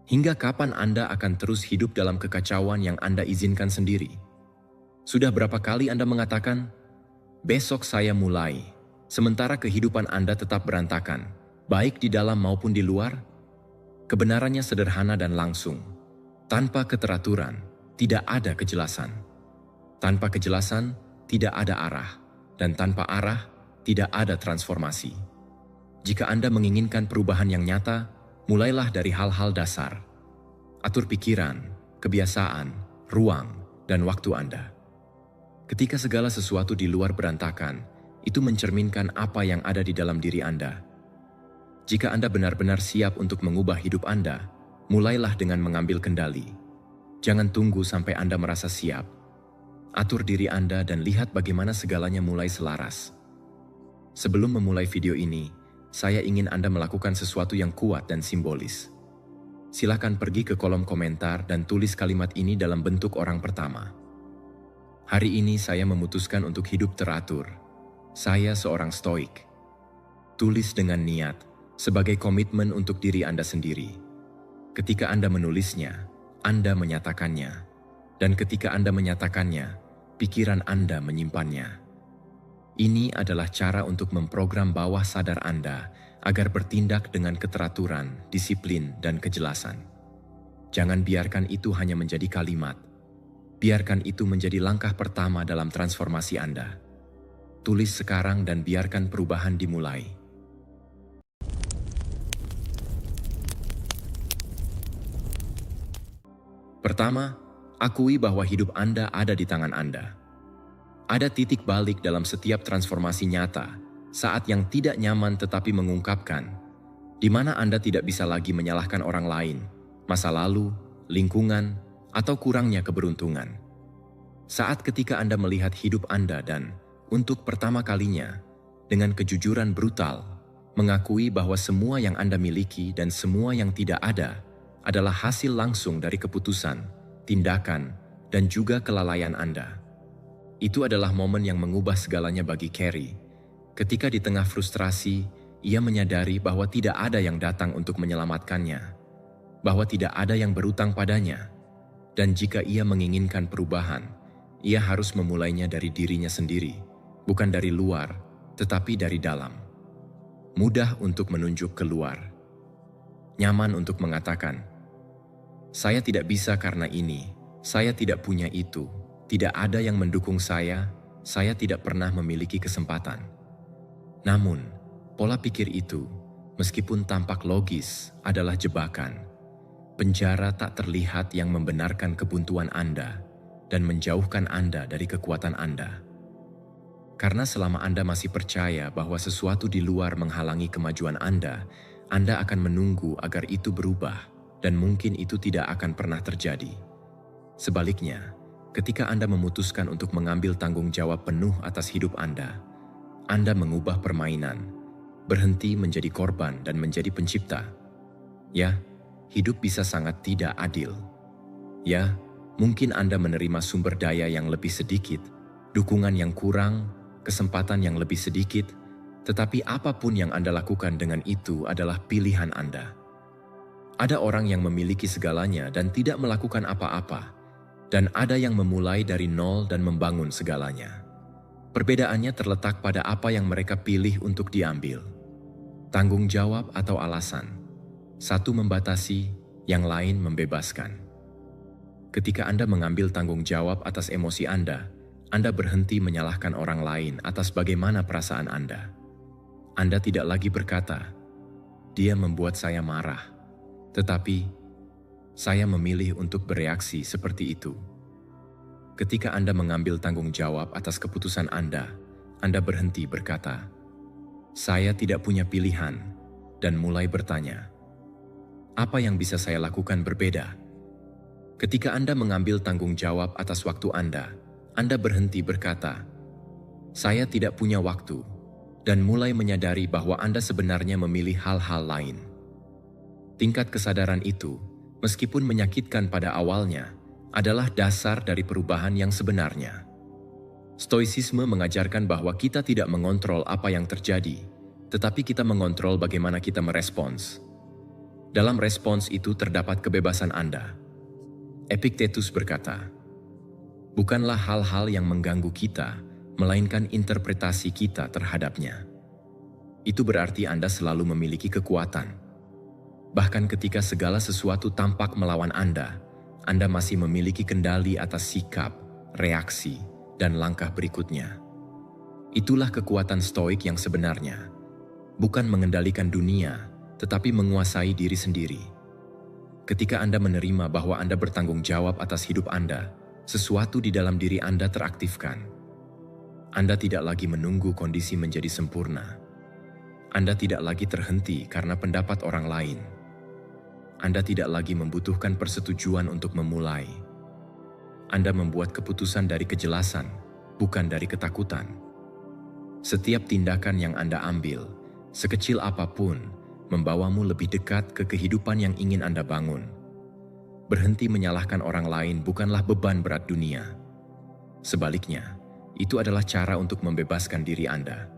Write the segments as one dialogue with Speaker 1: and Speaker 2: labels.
Speaker 1: Hingga kapan Anda akan terus hidup dalam kekacauan yang Anda izinkan sendiri? Sudah berapa kali Anda mengatakan, "Besok saya mulai," sementara kehidupan Anda tetap berantakan, baik di dalam maupun di luar? Kebenarannya sederhana dan langsung. Tanpa keteraturan, tidak ada kejelasan. Tanpa kejelasan, tidak ada arah. Dan tanpa arah, tidak ada transformasi. Jika Anda menginginkan perubahan yang nyata, mulailah dari hal-hal dasar. Atur pikiran, kebiasaan, ruang, dan waktu Anda. Ketika segala sesuatu di luar berantakan, itu mencerminkan apa yang ada di dalam diri Anda. Jika Anda benar-benar siap untuk mengubah hidup Anda, mulailah dengan mengambil kendali. Jangan tunggu sampai Anda merasa siap. Atur diri Anda dan lihat bagaimana segalanya mulai selaras. Sebelum memulai video ini, saya ingin Anda melakukan sesuatu yang kuat dan simbolis. Silakan pergi ke kolom komentar dan tulis kalimat ini dalam bentuk orang pertama. Hari ini saya memutuskan untuk hidup teratur. Saya seorang stoik. Tulis dengan niat, sebagai komitmen untuk diri Anda sendiri. Ketika Anda menulisnya, Anda menyatakannya. Dan ketika Anda menyatakannya, pikiran Anda menyimpannya. Ini adalah cara untuk memprogram bawah sadar Anda agar bertindak dengan keteraturan, disiplin, dan kejelasan. Jangan biarkan itu hanya menjadi kalimat. Biarkan itu menjadi langkah pertama dalam transformasi Anda. Tulis sekarang dan biarkan perubahan dimulai. Pertama, akui bahwa hidup Anda ada di tangan Anda. Ada titik balik dalam setiap transformasi nyata, saat yang tidak nyaman tetapi mengungkapkan, di mana Anda tidak bisa lagi menyalahkan orang lain, masa lalu, lingkungan, atau kurangnya keberuntungan. Saat ketika Anda melihat hidup Anda dan, untuk pertama kalinya, dengan kejujuran brutal, mengakui bahwa semua yang Anda miliki dan semua yang tidak ada adalah hasil langsung dari keputusan, tindakan, dan juga kelalaian Anda. Itu adalah momen yang mengubah segalanya bagi Carrie. Ketika di tengah frustrasi, ia menyadari bahwa tidak ada yang datang untuk menyelamatkannya, bahwa tidak ada yang berutang padanya, dan jika ia menginginkan perubahan, ia harus memulainya dari dirinya sendiri, bukan dari luar, tetapi dari dalam. Mudah untuk menunjuk keluar. Nyaman untuk mengatakan, "Saya tidak bisa karena ini, saya tidak punya itu, tidak ada yang mendukung saya tidak pernah memiliki kesempatan." Namun, pola pikir itu, meskipun tampak logis, adalah jebakan. Penjara tak terlihat yang membenarkan kebuntuan Anda dan menjauhkan Anda dari kekuatan Anda. Karena selama Anda masih percaya bahwa sesuatu di luar menghalangi kemajuan Anda akan menunggu agar itu berubah, dan mungkin itu tidak akan pernah terjadi. Sebaliknya, ketika Anda memutuskan untuk mengambil tanggung jawab penuh atas hidup Anda mengubah permainan, berhenti menjadi korban dan menjadi pencipta. Ya, hidup bisa sangat tidak adil. Ya, mungkin Anda menerima sumber daya yang lebih sedikit, dukungan yang kurang, kesempatan yang lebih sedikit, tetapi apapun yang Anda lakukan dengan itu adalah pilihan Anda. Ada orang yang memiliki segalanya dan tidak melakukan apa-apa, dan ada yang memulai dari nol dan membangun segalanya. Perbedaannya terletak pada apa yang mereka pilih untuk diambil. Tanggung jawab atau alasan. Satu membatasi, yang lain membebaskan. Ketika Anda mengambil tanggung jawab atas emosi Anda berhenti menyalahkan orang lain atas bagaimana perasaan Anda. Anda tidak lagi berkata, "Dia membuat saya marah." Tetapi, saya memilih untuk bereaksi seperti itu. Ketika Anda mengambil tanggung jawab atas keputusan Anda berhenti berkata, "Saya tidak punya pilihan," dan mulai bertanya, "Apa yang bisa saya lakukan berbeda?" Ketika Anda mengambil tanggung jawab atas waktu Anda berhenti berkata, "Saya tidak punya waktu," dan mulai menyadari bahwa Anda sebenarnya memilih hal-hal lain. Tingkat kesadaran itu, meskipun menyakitkan pada awalnya, adalah dasar dari perubahan yang sebenarnya. Stoicisme mengajarkan bahwa kita tidak mengontrol apa yang terjadi, tetapi kita mengontrol bagaimana kita merespons. Dalam respons itu terdapat kebebasan Anda. Epictetus berkata, bukanlah hal-hal yang mengganggu kita, melainkan interpretasi kita terhadapnya. Itu berarti Anda selalu memiliki kekuatan. Bahkan ketika segala sesuatu tampak melawan Anda masih memiliki kendali atas sikap, reaksi, dan langkah berikutnya. Itulah kekuatan stoik yang sebenarnya. Bukan mengendalikan dunia, tetapi menguasai diri sendiri. Ketika Anda menerima bahwa Anda bertanggung jawab atas hidup Anda, sesuatu di dalam diri Anda teraktifkan. Anda tidak lagi menunggu kondisi menjadi sempurna. Anda tidak lagi terhenti karena pendapat orang lain. Anda tidak lagi membutuhkan persetujuan untuk memulai. Anda membuat keputusan dari kejelasan, bukan dari ketakutan. Setiap tindakan yang Anda ambil, sekecil apapun, membawamu lebih dekat ke kehidupan yang ingin Anda bangun. Berhenti menyalahkan orang lain bukanlah beban berat dunia. Sebaliknya, itu adalah cara untuk membebaskan diri Anda.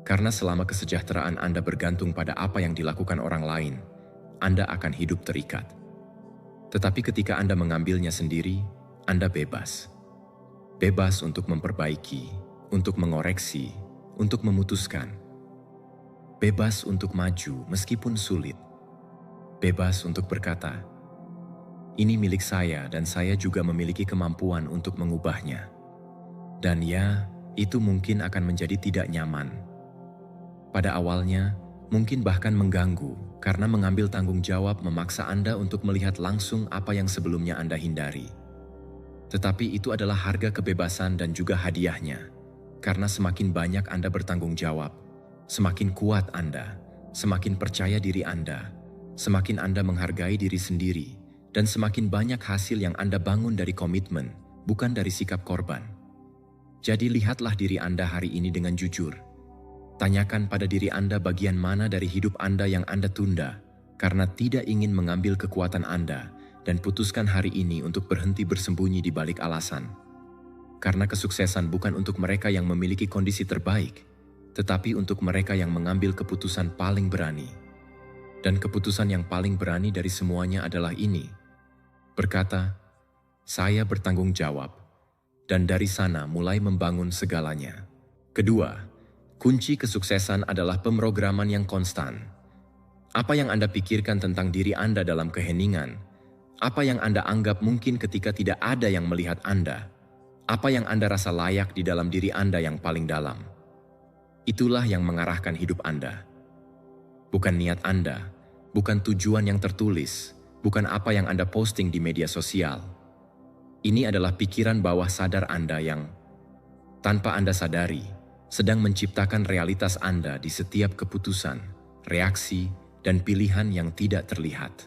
Speaker 1: Karena selama kesejahteraan Anda bergantung pada apa yang dilakukan orang lain, Anda akan hidup terikat. Tetapi ketika Anda mengambilnya sendiri, Anda bebas. Bebas untuk memperbaiki, untuk mengoreksi, untuk memutuskan. Bebas untuk maju meskipun sulit. Bebas untuk berkata, ini milik saya dan saya juga memiliki kemampuan untuk mengubahnya. Dan ya, itu mungkin akan menjadi tidak nyaman. Pada awalnya, mungkin bahkan mengganggu karena mengambil tanggung jawab memaksa Anda untuk melihat langsung apa yang sebelumnya Anda hindari. Tetapi itu adalah harga kebebasan dan juga hadiahnya. Karena semakin banyak Anda bertanggung jawab, semakin kuat Anda, semakin percaya diri Anda, semakin Anda menghargai diri sendiri, dan semakin banyak hasil yang Anda bangun dari komitmen, bukan dari sikap korban. Jadi lihatlah diri Anda hari ini dengan jujur. Tanyakan pada diri Anda bagian mana dari hidup Anda yang Anda tunda, karena tidak ingin mengambil kekuatan Anda, dan putuskan hari ini untuk berhenti bersembunyi di balik alasan. Karena kesuksesan bukan untuk mereka yang memiliki kondisi terbaik, tetapi untuk mereka yang mengambil keputusan paling berani. Dan keputusan yang paling berani dari semuanya adalah ini. Berkata, saya bertanggung jawab, dan dari sana mulai membangun segalanya. Kedua, kunci kesuksesan adalah pemrograman yang konstan. Apa yang Anda pikirkan tentang diri Anda dalam keheningan, apa yang Anda anggap mungkin ketika tidak ada yang melihat Anda, apa yang Anda rasa layak di dalam diri Anda yang paling dalam. Itulah yang mengarahkan hidup Anda. Bukan niat Anda, bukan tujuan yang tertulis, bukan apa yang Anda posting di media sosial. Ini adalah pikiran bawah sadar Anda yang, tanpa Anda sadari, sedang menciptakan realitas Anda di setiap keputusan, reaksi, dan pilihan yang tidak terlihat.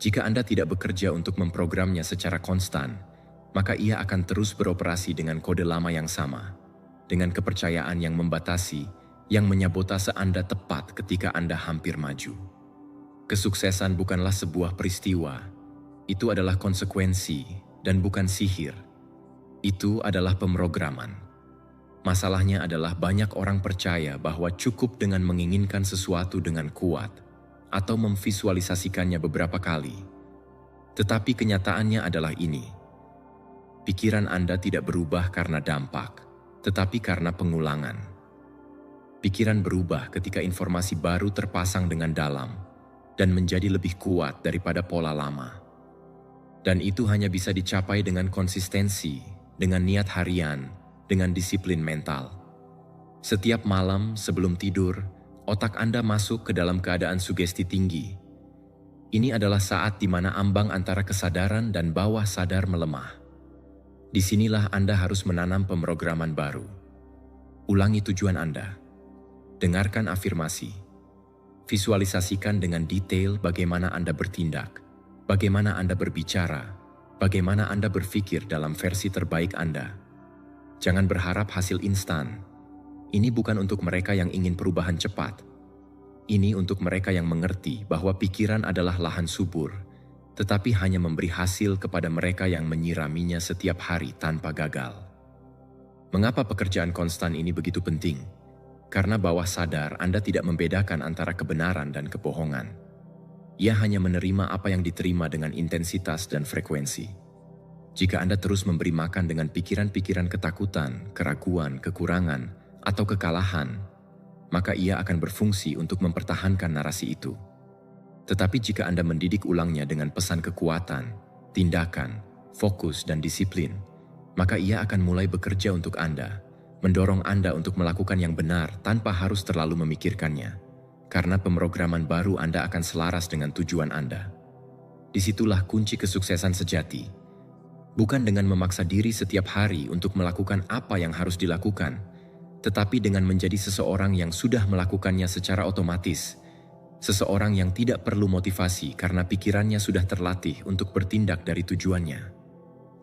Speaker 1: Jika Anda tidak bekerja untuk memprogramnya secara konstan, maka ia akan terus beroperasi dengan kode lama yang sama, dengan kepercayaan yang membatasi, yang menyabotase Anda tepat ketika Anda hampir maju. Kesuksesan bukanlah sebuah peristiwa, itu adalah konsekuensi dan bukan sihir. Itu adalah pemrograman. Masalahnya adalah banyak orang percaya bahwa cukup dengan menginginkan sesuatu dengan kuat atau memvisualisasikannya beberapa kali. Tetapi kenyataannya adalah ini. Pikiran Anda tidak berubah karena dampak, tetapi karena pengulangan. Pikiran berubah ketika informasi baru terpasang dengan dalam dan menjadi lebih kuat daripada pola lama. Dan itu hanya bisa dicapai dengan konsistensi, dengan niat harian, dengan disiplin mental. Setiap malam sebelum tidur, otak Anda masuk ke dalam keadaan sugesti tinggi. Ini adalah saat di mana ambang antara kesadaran dan bawah sadar melemah. Disinilah Anda harus menanam pemrograman baru. Ulangi tujuan Anda. Dengarkan afirmasi. Visualisasikan dengan detail bagaimana Anda bertindak, bagaimana Anda berbicara, bagaimana Anda berpikir dalam versi terbaik Anda. Jangan berharap hasil instan. Ini bukan untuk mereka yang ingin perubahan cepat. Ini untuk mereka yang mengerti bahwa pikiran adalah lahan subur, tetapi hanya memberi hasil kepada mereka yang menyiraminya setiap hari tanpa gagal. Mengapa pekerjaan konstan ini begitu penting? Karena bawah sadar Anda tidak membedakan antara kebenaran dan kebohongan. Ia hanya menerima apa yang diterima dengan intensitas dan frekuensi. Jika Anda terus memberi makan dengan pikiran-pikiran ketakutan, keraguan, kekurangan, atau kekalahan, maka ia akan berfungsi untuk mempertahankan narasi itu. Tetapi jika Anda mendidik ulangnya dengan pesan kekuatan, tindakan, fokus, dan disiplin, maka ia akan mulai bekerja untuk Anda, mendorong Anda untuk melakukan yang benar tanpa harus terlalu memikirkannya, karena pemrograman baru Anda akan selaras dengan tujuan Anda. Disitulah kunci kesuksesan sejati. Bukan dengan memaksa diri setiap hari untuk melakukan apa yang harus dilakukan, tetapi dengan menjadi seseorang yang sudah melakukannya secara otomatis, seseorang yang tidak perlu motivasi karena pikirannya sudah terlatih untuk bertindak dari tujuannya.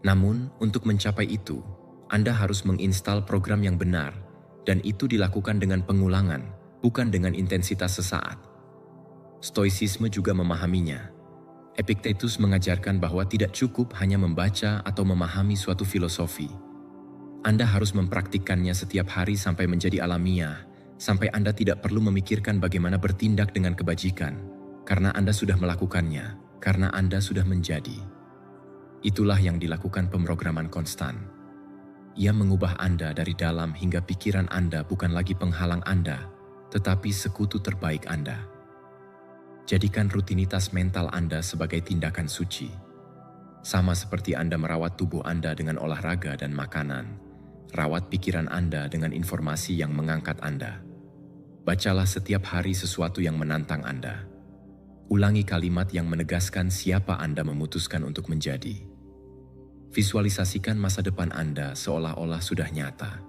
Speaker 1: Namun, untuk mencapai itu, Anda harus menginstal program yang benar, dan itu dilakukan dengan pengulangan, bukan dengan intensitas sesaat. Stoicisme juga memahaminya. Epictetus mengajarkan bahwa tidak cukup hanya membaca atau memahami suatu filosofi. Anda harus mempraktikkannya setiap hari sampai menjadi alamiah, sampai Anda tidak perlu memikirkan bagaimana bertindak dengan kebajikan, karena Anda sudah melakukannya, karena Anda sudah menjadi. Itulah yang dilakukan pemrograman konstan. Ia mengubah Anda dari dalam hingga pikiran Anda bukan lagi penghalang Anda, tetapi sekutu terbaik Anda. Jadikan rutinitas mental Anda sebagai tindakan suci. Sama seperti Anda merawat tubuh Anda dengan olahraga dan makanan, rawat pikiran Anda dengan informasi yang mengangkat Anda. Bacalah setiap hari sesuatu yang menantang Anda. Ulangi kalimat yang menegaskan siapa Anda memutuskan untuk menjadi. Visualisasikan masa depan Anda seolah-olah sudah nyata.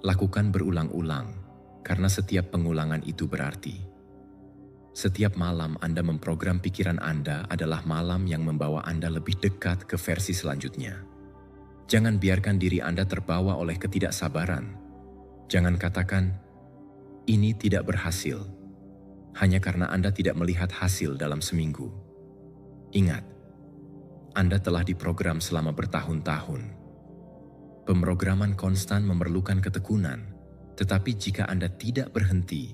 Speaker 1: Lakukan berulang-ulang, karena setiap pengulangan itu berarti. Setiap malam Anda memprogram pikiran Anda adalah malam yang membawa Anda lebih dekat ke versi selanjutnya. Jangan biarkan diri Anda terbawa oleh ketidaksabaran. Jangan katakan, ini tidak berhasil, hanya karena Anda tidak melihat hasil dalam seminggu. Ingat, Anda telah diprogram selama bertahun-tahun. Pemrograman konstan memerlukan ketekunan, tetapi jika Anda tidak berhenti,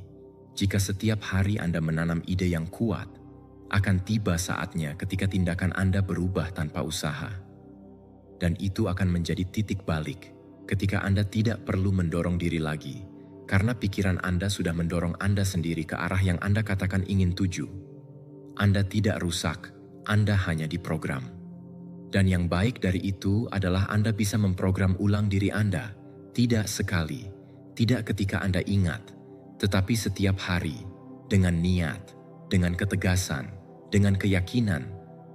Speaker 1: jika setiap hari Anda menanam ide yang kuat, akan tiba saatnya ketika tindakan Anda berubah tanpa usaha. Dan itu akan menjadi titik balik ketika Anda tidak perlu mendorong diri lagi, karena pikiran Anda sudah mendorong Anda sendiri ke arah yang Anda katakan ingin tuju. Anda tidak rusak, Anda hanya diprogram. Dan yang baik dari itu adalah Anda bisa memprogram ulang diri Anda, tidak sekali, tidak ketika Anda ingat, tetapi setiap hari, dengan niat, dengan ketegasan, dengan keyakinan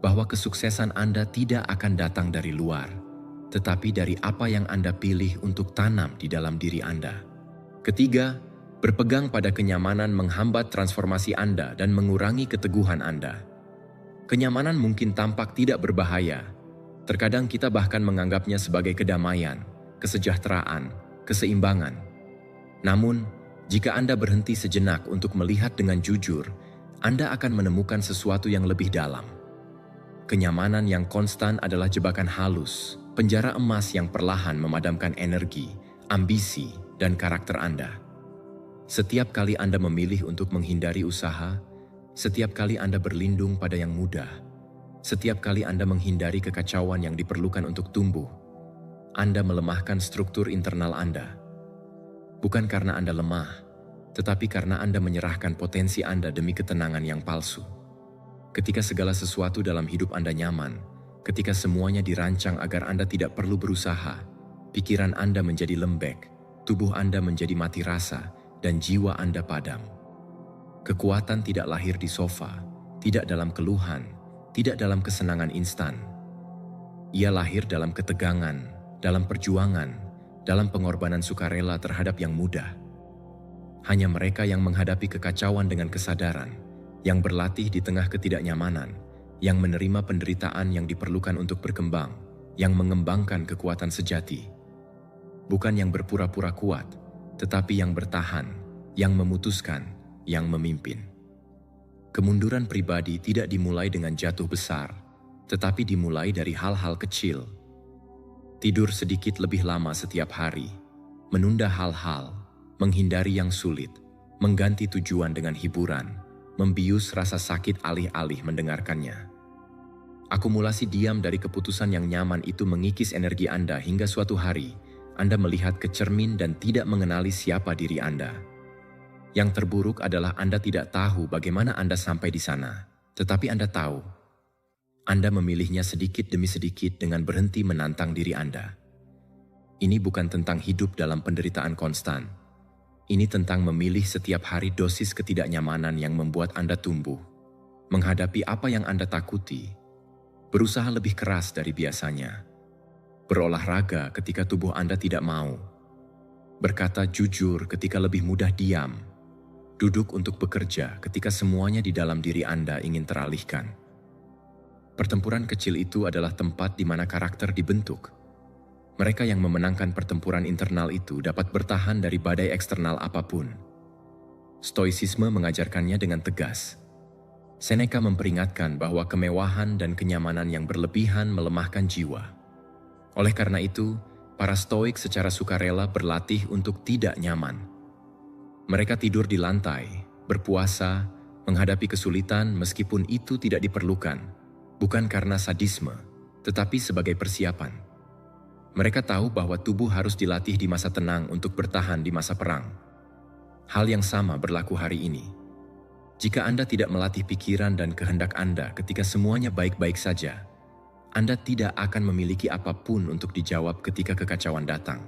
Speaker 1: bahwa kesuksesan Anda tidak akan datang dari luar, tetapi dari apa yang Anda pilih untuk tanam di dalam diri Anda. Ketiga, berpegang pada kenyamanan menghambat transformasi Anda dan mengurangi keteguhan Anda. Kenyamanan mungkin tampak tidak berbahaya. Terkadang kita bahkan menganggapnya sebagai kedamaian, kesejahteraan, keseimbangan. Namun, jika Anda berhenti sejenak untuk melihat dengan jujur, Anda akan menemukan sesuatu yang lebih dalam. Kenyamanan yang konstan adalah jebakan halus, penjara emas yang perlahan memadamkan energi, ambisi, dan karakter Anda. Setiap kali Anda memilih untuk menghindari usaha, setiap kali Anda berlindung pada yang mudah, setiap kali Anda menghindari kekacauan yang diperlukan untuk tumbuh, Anda melemahkan struktur internal Anda. Bukan karena Anda lemah, tetapi karena Anda menyerahkan potensi Anda demi ketenangan yang palsu. Ketika segala sesuatu dalam hidup Anda nyaman, ketika semuanya dirancang agar Anda tidak perlu berusaha, pikiran Anda menjadi lembek, tubuh Anda menjadi mati rasa, dan jiwa Anda padam. Kekuatan tidak lahir di sofa, tidak dalam keluhan, tidak dalam kesenangan instan. Ia lahir dalam ketegangan, dalam perjuangan, dalam pengorbanan sukarela terhadap yang mudah. Hanya mereka yang menghadapi kekacauan dengan kesadaran, yang berlatih di tengah ketidaknyamanan, yang menerima penderitaan yang diperlukan untuk berkembang, yang mengembangkan kekuatan sejati. Bukan yang berpura-pura kuat, tetapi yang bertahan, yang memutuskan, yang memimpin. Kemunduran pribadi tidak dimulai dengan jatuh besar, tetapi dimulai dari hal-hal kecil. Tidur sedikit lebih lama setiap hari, menunda hal-hal, menghindari yang sulit, mengganti tujuan dengan hiburan, membius rasa sakit alih-alih mendengarkannya. Akumulasi diam dari keputusan yang nyaman itu mengikis energi Anda hingga suatu hari Anda melihat ke cermin dan tidak mengenali siapa diri Anda. Yang terburuk adalah Anda tidak tahu bagaimana Anda sampai di sana, tetapi Anda tahu. Anda memilihnya sedikit demi sedikit dengan berhenti menantang diri Anda. Ini bukan tentang hidup dalam penderitaan konstan. Ini tentang memilih setiap hari dosis ketidaknyamanan yang membuat Anda tumbuh, menghadapi apa yang Anda takuti, berusaha lebih keras dari biasanya, berolahraga ketika tubuh Anda tidak mau, berkata jujur ketika lebih mudah diam, duduk untuk bekerja ketika semuanya di dalam diri Anda ingin teralihkan. Pertempuran kecil itu adalah tempat di mana karakter dibentuk. Mereka yang memenangkan pertempuran internal itu dapat bertahan dari badai eksternal apapun. Stoicisme mengajarkannya dengan tegas. Seneca memperingatkan bahwa kemewahan dan kenyamanan yang berlebihan melemahkan jiwa. Oleh karena itu, para Stoik secara sukarela berlatih untuk tidak nyaman. Mereka tidur di lantai, berpuasa, menghadapi kesulitan meskipun itu tidak diperlukan, bukan karena sadisme, tetapi sebagai persiapan. Mereka tahu bahwa tubuh harus dilatih di masa tenang untuk bertahan di masa perang. Hal yang sama berlaku hari ini. Jika Anda tidak melatih pikiran dan kehendak Anda ketika semuanya baik-baik saja, Anda tidak akan memiliki apapun untuk dijawab ketika kekacauan datang.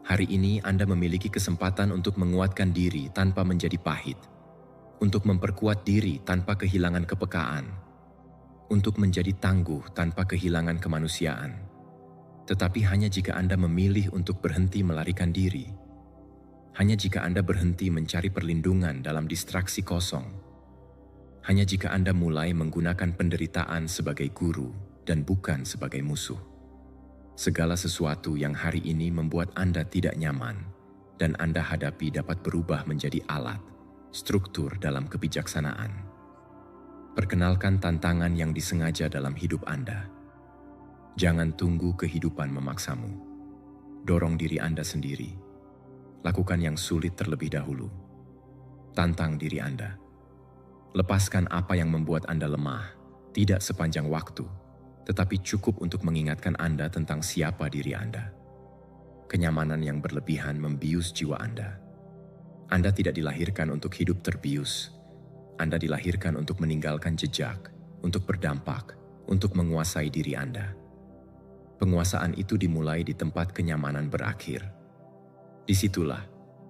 Speaker 1: Hari ini Anda memiliki kesempatan untuk menguatkan diri tanpa menjadi pahit, untuk memperkuat diri tanpa kehilangan kepekaan, untuk menjadi tangguh tanpa kehilangan kemanusiaan. Tetapi hanya jika Anda memilih untuk berhenti melarikan diri, hanya jika Anda berhenti mencari perlindungan dalam distraksi kosong, hanya jika Anda mulai menggunakan penderitaan sebagai guru dan bukan sebagai musuh. Segala sesuatu yang hari ini membuat Anda tidak nyaman dan Anda hadapi dapat berubah menjadi alat, struktur dalam kebijaksanaan. Perkenalkan tantangan yang disengaja dalam hidup Anda. Jangan tunggu kehidupan memaksamu. Dorong diri Anda sendiri. Lakukan yang sulit terlebih dahulu. Tantang diri Anda. Lepaskan apa yang membuat Anda lemah, tidak sepanjang waktu, tetapi cukup untuk mengingatkan Anda tentang siapa diri Anda. Kenyamanan yang berlebihan membius jiwa Anda. Anda tidak dilahirkan untuk hidup terbius. Anda dilahirkan untuk meninggalkan jejak, untuk berdampak, untuk menguasai diri Anda. Penguasaan itu dimulai di tempat kenyamanan berakhir. Disitulah,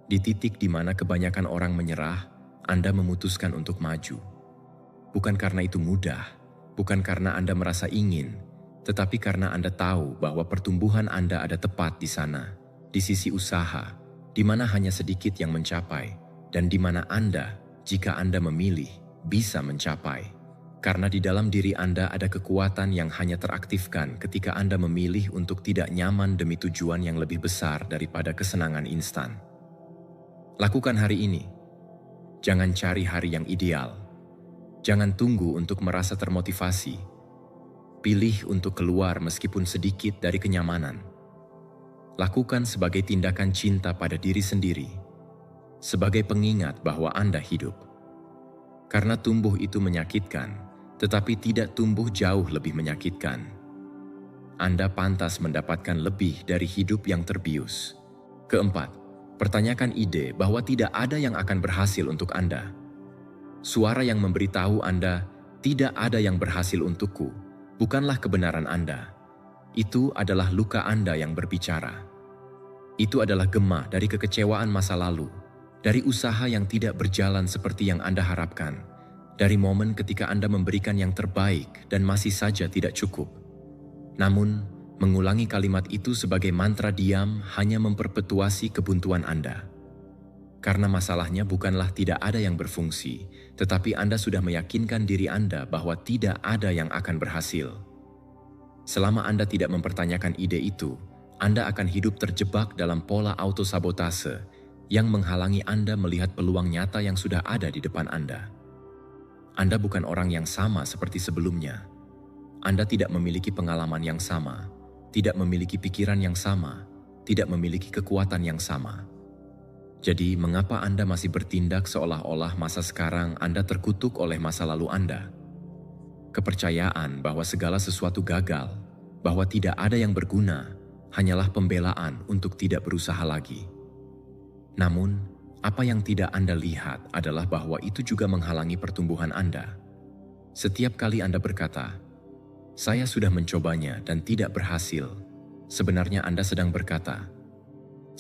Speaker 1: di titik di mana kebanyakan orang menyerah, Anda memutuskan untuk maju. Bukan karena itu mudah, bukan karena Anda merasa ingin, tetapi karena Anda tahu bahwa pertumbuhan Anda ada tepat di sana, di sisi usaha, di mana hanya sedikit yang mencapai, dan di mana Anda, jika Anda memilih, bisa mencapai. Karena di dalam diri Anda ada kekuatan yang hanya teraktifkan ketika Anda memilih untuk tidak nyaman demi tujuan yang lebih besar daripada kesenangan instan. Lakukan hari ini. Jangan cari hari yang ideal. Jangan tunggu untuk merasa termotivasi. Pilih untuk keluar meskipun sedikit dari kenyamanan. Lakukan sebagai tindakan cinta pada diri sendiri, sebagai pengingat bahwa Anda hidup. Karena tumbuh itu menyakitkan, tetapi tidak tumbuh jauh lebih menyakitkan. Anda pantas mendapatkan lebih dari hidup yang terbius. Keempat, pertanyakan ide bahwa tidak ada yang akan berhasil untuk Anda. Suara yang memberitahu Anda, tidak ada yang berhasil untukku, bukanlah kebenaran Anda. Itu adalah luka Anda yang berbicara. Itu adalah gema dari kekecewaan masa lalu, dari usaha yang tidak berjalan seperti yang Anda harapkan, dari momen ketika Anda memberikan yang terbaik dan masih saja tidak cukup. Namun, mengulangi kalimat itu sebagai mantra diam hanya memperpetuasi kebuntuan Anda. Karena masalahnya bukanlah tidak ada yang berfungsi, tetapi Anda sudah meyakinkan diri Anda bahwa tidak ada yang akan berhasil. Selama Anda tidak mempertanyakan ide itu, Anda akan hidup terjebak dalam pola autosabotase yang menghalangi Anda melihat peluang nyata yang sudah ada di depan Anda. Anda bukan orang yang sama seperti sebelumnya. Anda tidak memiliki pengalaman yang sama, tidak memiliki pikiran yang sama, tidak memiliki kekuatan yang sama. Jadi, mengapa Anda masih bertindak seolah-olah masa sekarang Anda terkutuk oleh masa lalu Anda? Kepercayaan bahwa segala sesuatu gagal, bahwa tidak ada yang berguna, hanyalah pembelaan untuk tidak berusaha lagi. Namun, apa yang tidak Anda lihat adalah bahwa itu juga menghalangi pertumbuhan Anda. Setiap kali Anda berkata, "Saya sudah mencobanya dan tidak berhasil," sebenarnya Anda sedang berkata,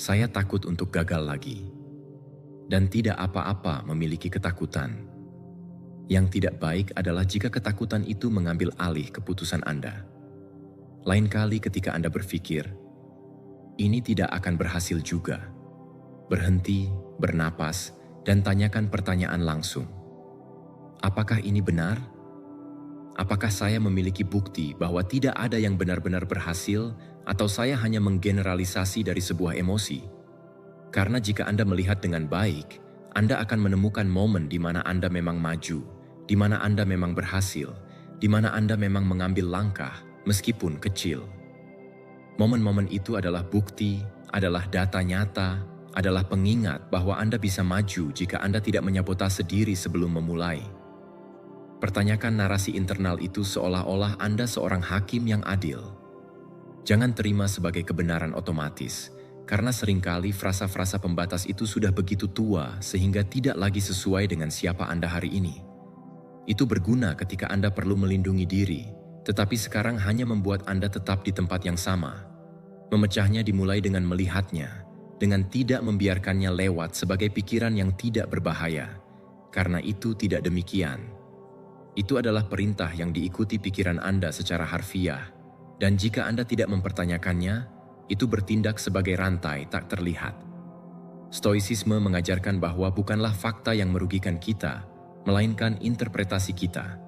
Speaker 1: "Saya takut untuk gagal lagi." Dan tidak apa-apa memiliki ketakutan. Yang tidak baik adalah jika ketakutan itu mengambil alih keputusan Anda. Lain kali ketika Anda berpikir, "Ini tidak akan berhasil juga." Berhenti, bernapas, dan tanyakan pertanyaan langsung. Apakah ini benar? Apakah saya memiliki bukti bahwa tidak ada yang benar-benar berhasil, atau saya hanya menggeneralisasi dari sebuah emosi? Karena jika Anda melihat dengan baik, Anda akan menemukan momen di mana Anda memang maju, di mana Anda memang berhasil, di mana Anda memang mengambil langkah, meskipun kecil. Momen-momen itu adalah bukti, adalah data nyata, adalah pengingat bahwa Anda bisa maju jika Anda tidak menyabotase diri sebelum memulai. Pertanyakan narasi internal itu seolah-olah Anda seorang hakim yang adil. Jangan terima sebagai kebenaran otomatis, karena seringkali frasa-frasa pembatas itu sudah begitu tua sehingga tidak lagi sesuai dengan siapa Anda hari ini. Itu berguna ketika Anda perlu melindungi diri, tetapi sekarang hanya membuat Anda tetap di tempat yang sama. Memecahnya dimulai dengan melihatnya, dengan tidak membiarkannya lewat sebagai pikiran yang tidak berbahaya, karena itu tidak demikian. Itu adalah perintah yang diikuti pikiran Anda secara harfiah, dan jika Anda tidak mempertanyakannya, itu bertindak sebagai rantai tak terlihat. Stoicisme mengajarkan bahwa bukanlah fakta yang merugikan kita, melainkan interpretasi kita.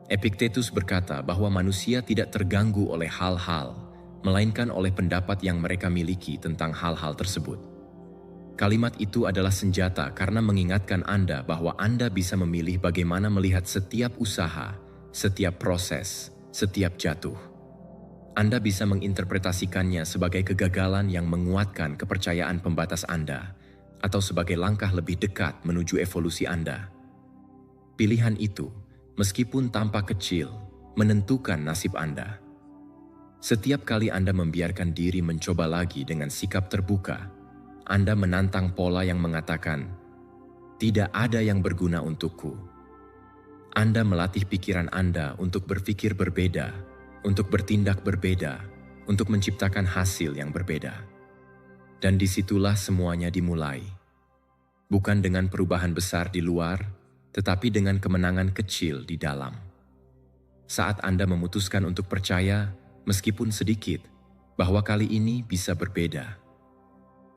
Speaker 1: Epictetus berkata bahwa manusia tidak terganggu oleh hal-hal, melainkan oleh pendapat yang mereka miliki tentang hal-hal tersebut. Kalimat itu adalah senjata karena mengingatkan Anda bahwa Anda bisa memilih bagaimana melihat setiap usaha, setiap proses, setiap jatuh. Anda bisa menginterpretasikannya sebagai kegagalan yang menguatkan kepercayaan pembatas Anda, atau sebagai langkah lebih dekat menuju evolusi Anda. Pilihan itu, meskipun tampak kecil, menentukan nasib Anda. Setiap kali Anda membiarkan diri mencoba lagi dengan sikap terbuka, Anda menantang pola yang mengatakan, "Tidak ada yang berguna untukku." Anda melatih pikiran Anda untuk berpikir berbeda, untuk bertindak berbeda, untuk menciptakan hasil yang berbeda. Dan disitulah semuanya dimulai. Bukan dengan perubahan besar di luar, tetapi dengan kemenangan kecil di dalam. Saat Anda memutuskan untuk percaya, meskipun sedikit, bahwa kali ini bisa berbeda.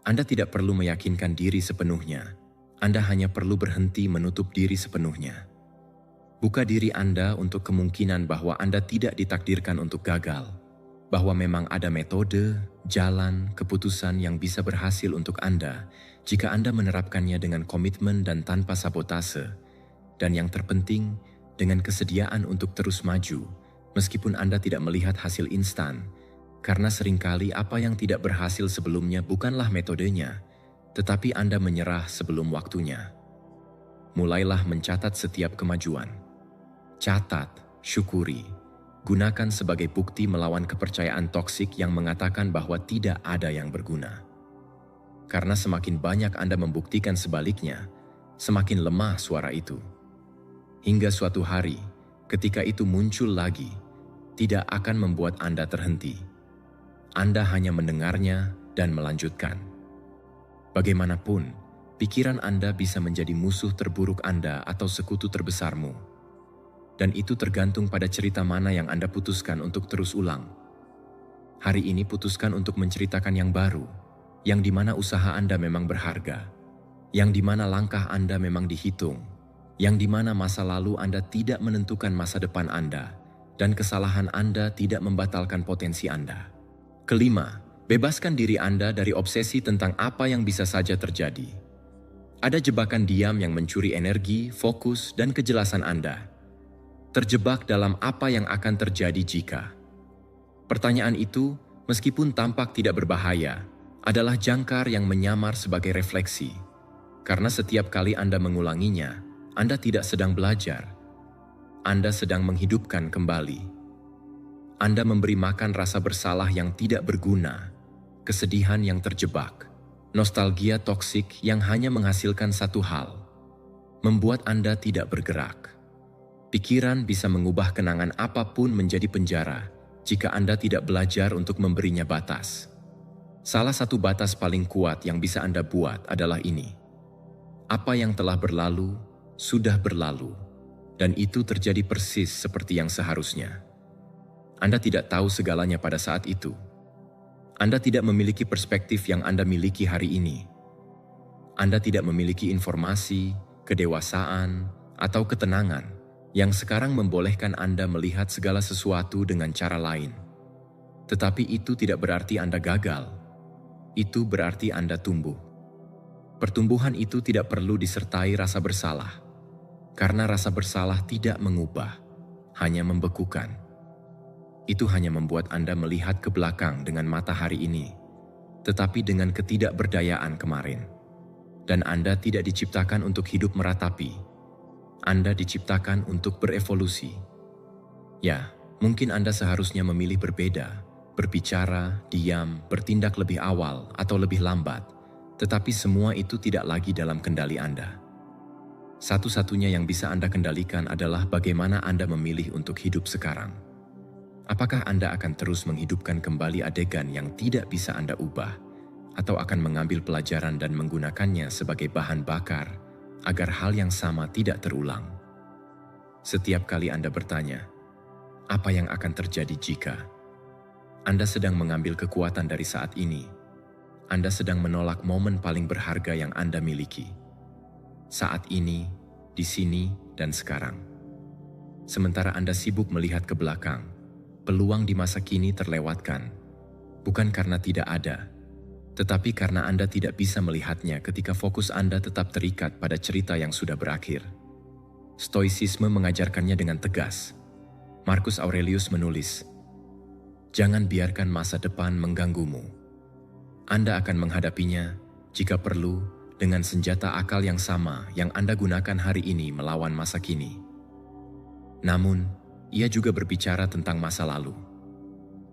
Speaker 1: Anda tidak perlu meyakinkan diri sepenuhnya, Anda hanya perlu berhenti menutup diri sepenuhnya. Buka diri Anda untuk kemungkinan bahwa Anda tidak ditakdirkan untuk gagal, bahwa memang ada metode, jalan, keputusan yang bisa berhasil untuk Anda jika Anda menerapkannya dengan komitmen dan tanpa sabotase, dan yang terpenting, dengan kesediaan untuk terus maju, meskipun Anda tidak melihat hasil instan, karena seringkali apa yang tidak berhasil sebelumnya bukanlah metodenya, tetapi Anda menyerah sebelum waktunya. Mulailah mencatat setiap kemajuan. Catat, syukuri, gunakan sebagai bukti melawan kepercayaan toksik yang mengatakan bahwa tidak ada yang berguna. Karena semakin banyak Anda membuktikan sebaliknya, semakin lemah suara itu. Hingga suatu hari, ketika itu muncul lagi, tidak akan membuat Anda terhenti. Anda hanya mendengarnya dan melanjutkan. Bagaimanapun, pikiran Anda bisa menjadi musuh terburuk Anda atau sekutu terbesarmu. Dan itu tergantung pada cerita mana yang Anda putuskan untuk terus ulang. Hari ini putuskan untuk menceritakan yang baru, yang dimana usaha Anda memang berharga, yang dimana langkah Anda memang dihitung, yang dimana masa lalu Anda tidak menentukan masa depan Anda, dan kesalahan Anda tidak membatalkan potensi Anda. Kelima, bebaskan diri Anda dari obsesi tentang apa yang bisa saja terjadi. Ada jebakan diam yang mencuri energi, fokus, dan kejelasan Anda. Terjebak dalam apa yang akan terjadi jika. Pertanyaan itu, meskipun tampak tidak berbahaya, adalah jangkar yang menyamar sebagai refleksi. Karena setiap kali Anda mengulanginya, Anda tidak sedang belajar. Anda sedang menghidupkan kembali. Anda memberi makan rasa bersalah yang tidak berguna, kesedihan yang terjebak, nostalgia toksik yang hanya menghasilkan satu hal, membuat Anda tidak bergerak. Pikiran bisa mengubah kenangan apapun menjadi penjara jika Anda tidak belajar untuk memberinya batas. Salah satu batas paling kuat yang bisa Anda buat adalah ini. Apa yang telah berlalu, sudah berlalu, dan itu terjadi persis seperti yang seharusnya. Anda tidak tahu segalanya pada saat itu. Anda tidak memiliki perspektif yang Anda miliki hari ini. Anda tidak memiliki informasi, kedewasaan, atau ketenangan yang sekarang membolehkan Anda melihat segala sesuatu dengan cara lain. Tetapi itu tidak berarti Anda gagal. Itu berarti Anda tumbuh. Pertumbuhan itu tidak perlu disertai rasa bersalah, karena rasa bersalah tidak mengubah, hanya membekukan. Itu hanya membuat Anda melihat ke belakang dengan mata hari ini, tetapi dengan ketidakberdayaan kemarin. Dan Anda tidak diciptakan untuk hidup meratapi. Anda diciptakan untuk berevolusi. Ya, mungkin Anda seharusnya memilih berbeda, berbicara, diam, bertindak lebih awal atau lebih lambat, tetapi semua itu tidak lagi dalam kendali Anda. Satu-satunya yang bisa Anda kendalikan adalah bagaimana Anda memilih untuk hidup sekarang. Apakah Anda akan terus menghidupkan kembali adegan yang tidak bisa Anda ubah, atau akan mengambil pelajaran dan menggunakannya sebagai bahan bakar agar hal yang sama tidak terulang? Setiap kali Anda bertanya, apa yang akan terjadi jika? Anda sedang mengambil kekuatan dari saat ini. Anda sedang menolak momen paling berharga yang Anda miliki. Saat ini, di sini, dan sekarang. Sementara Anda sibuk melihat ke belakang, peluang di masa kini terlewatkan. Bukan karena tidak ada, tetapi karena Anda tidak bisa melihatnya ketika fokus Anda tetap terikat pada cerita yang sudah berakhir. Stoicisme mengajarkannya dengan tegas. Marcus Aurelius menulis, "Jangan biarkan masa depan mengganggumu. Anda akan menghadapinya, jika perlu, dengan senjata akal yang sama yang Anda gunakan hari ini melawan masa kini." Namun, ia juga berbicara tentang masa lalu.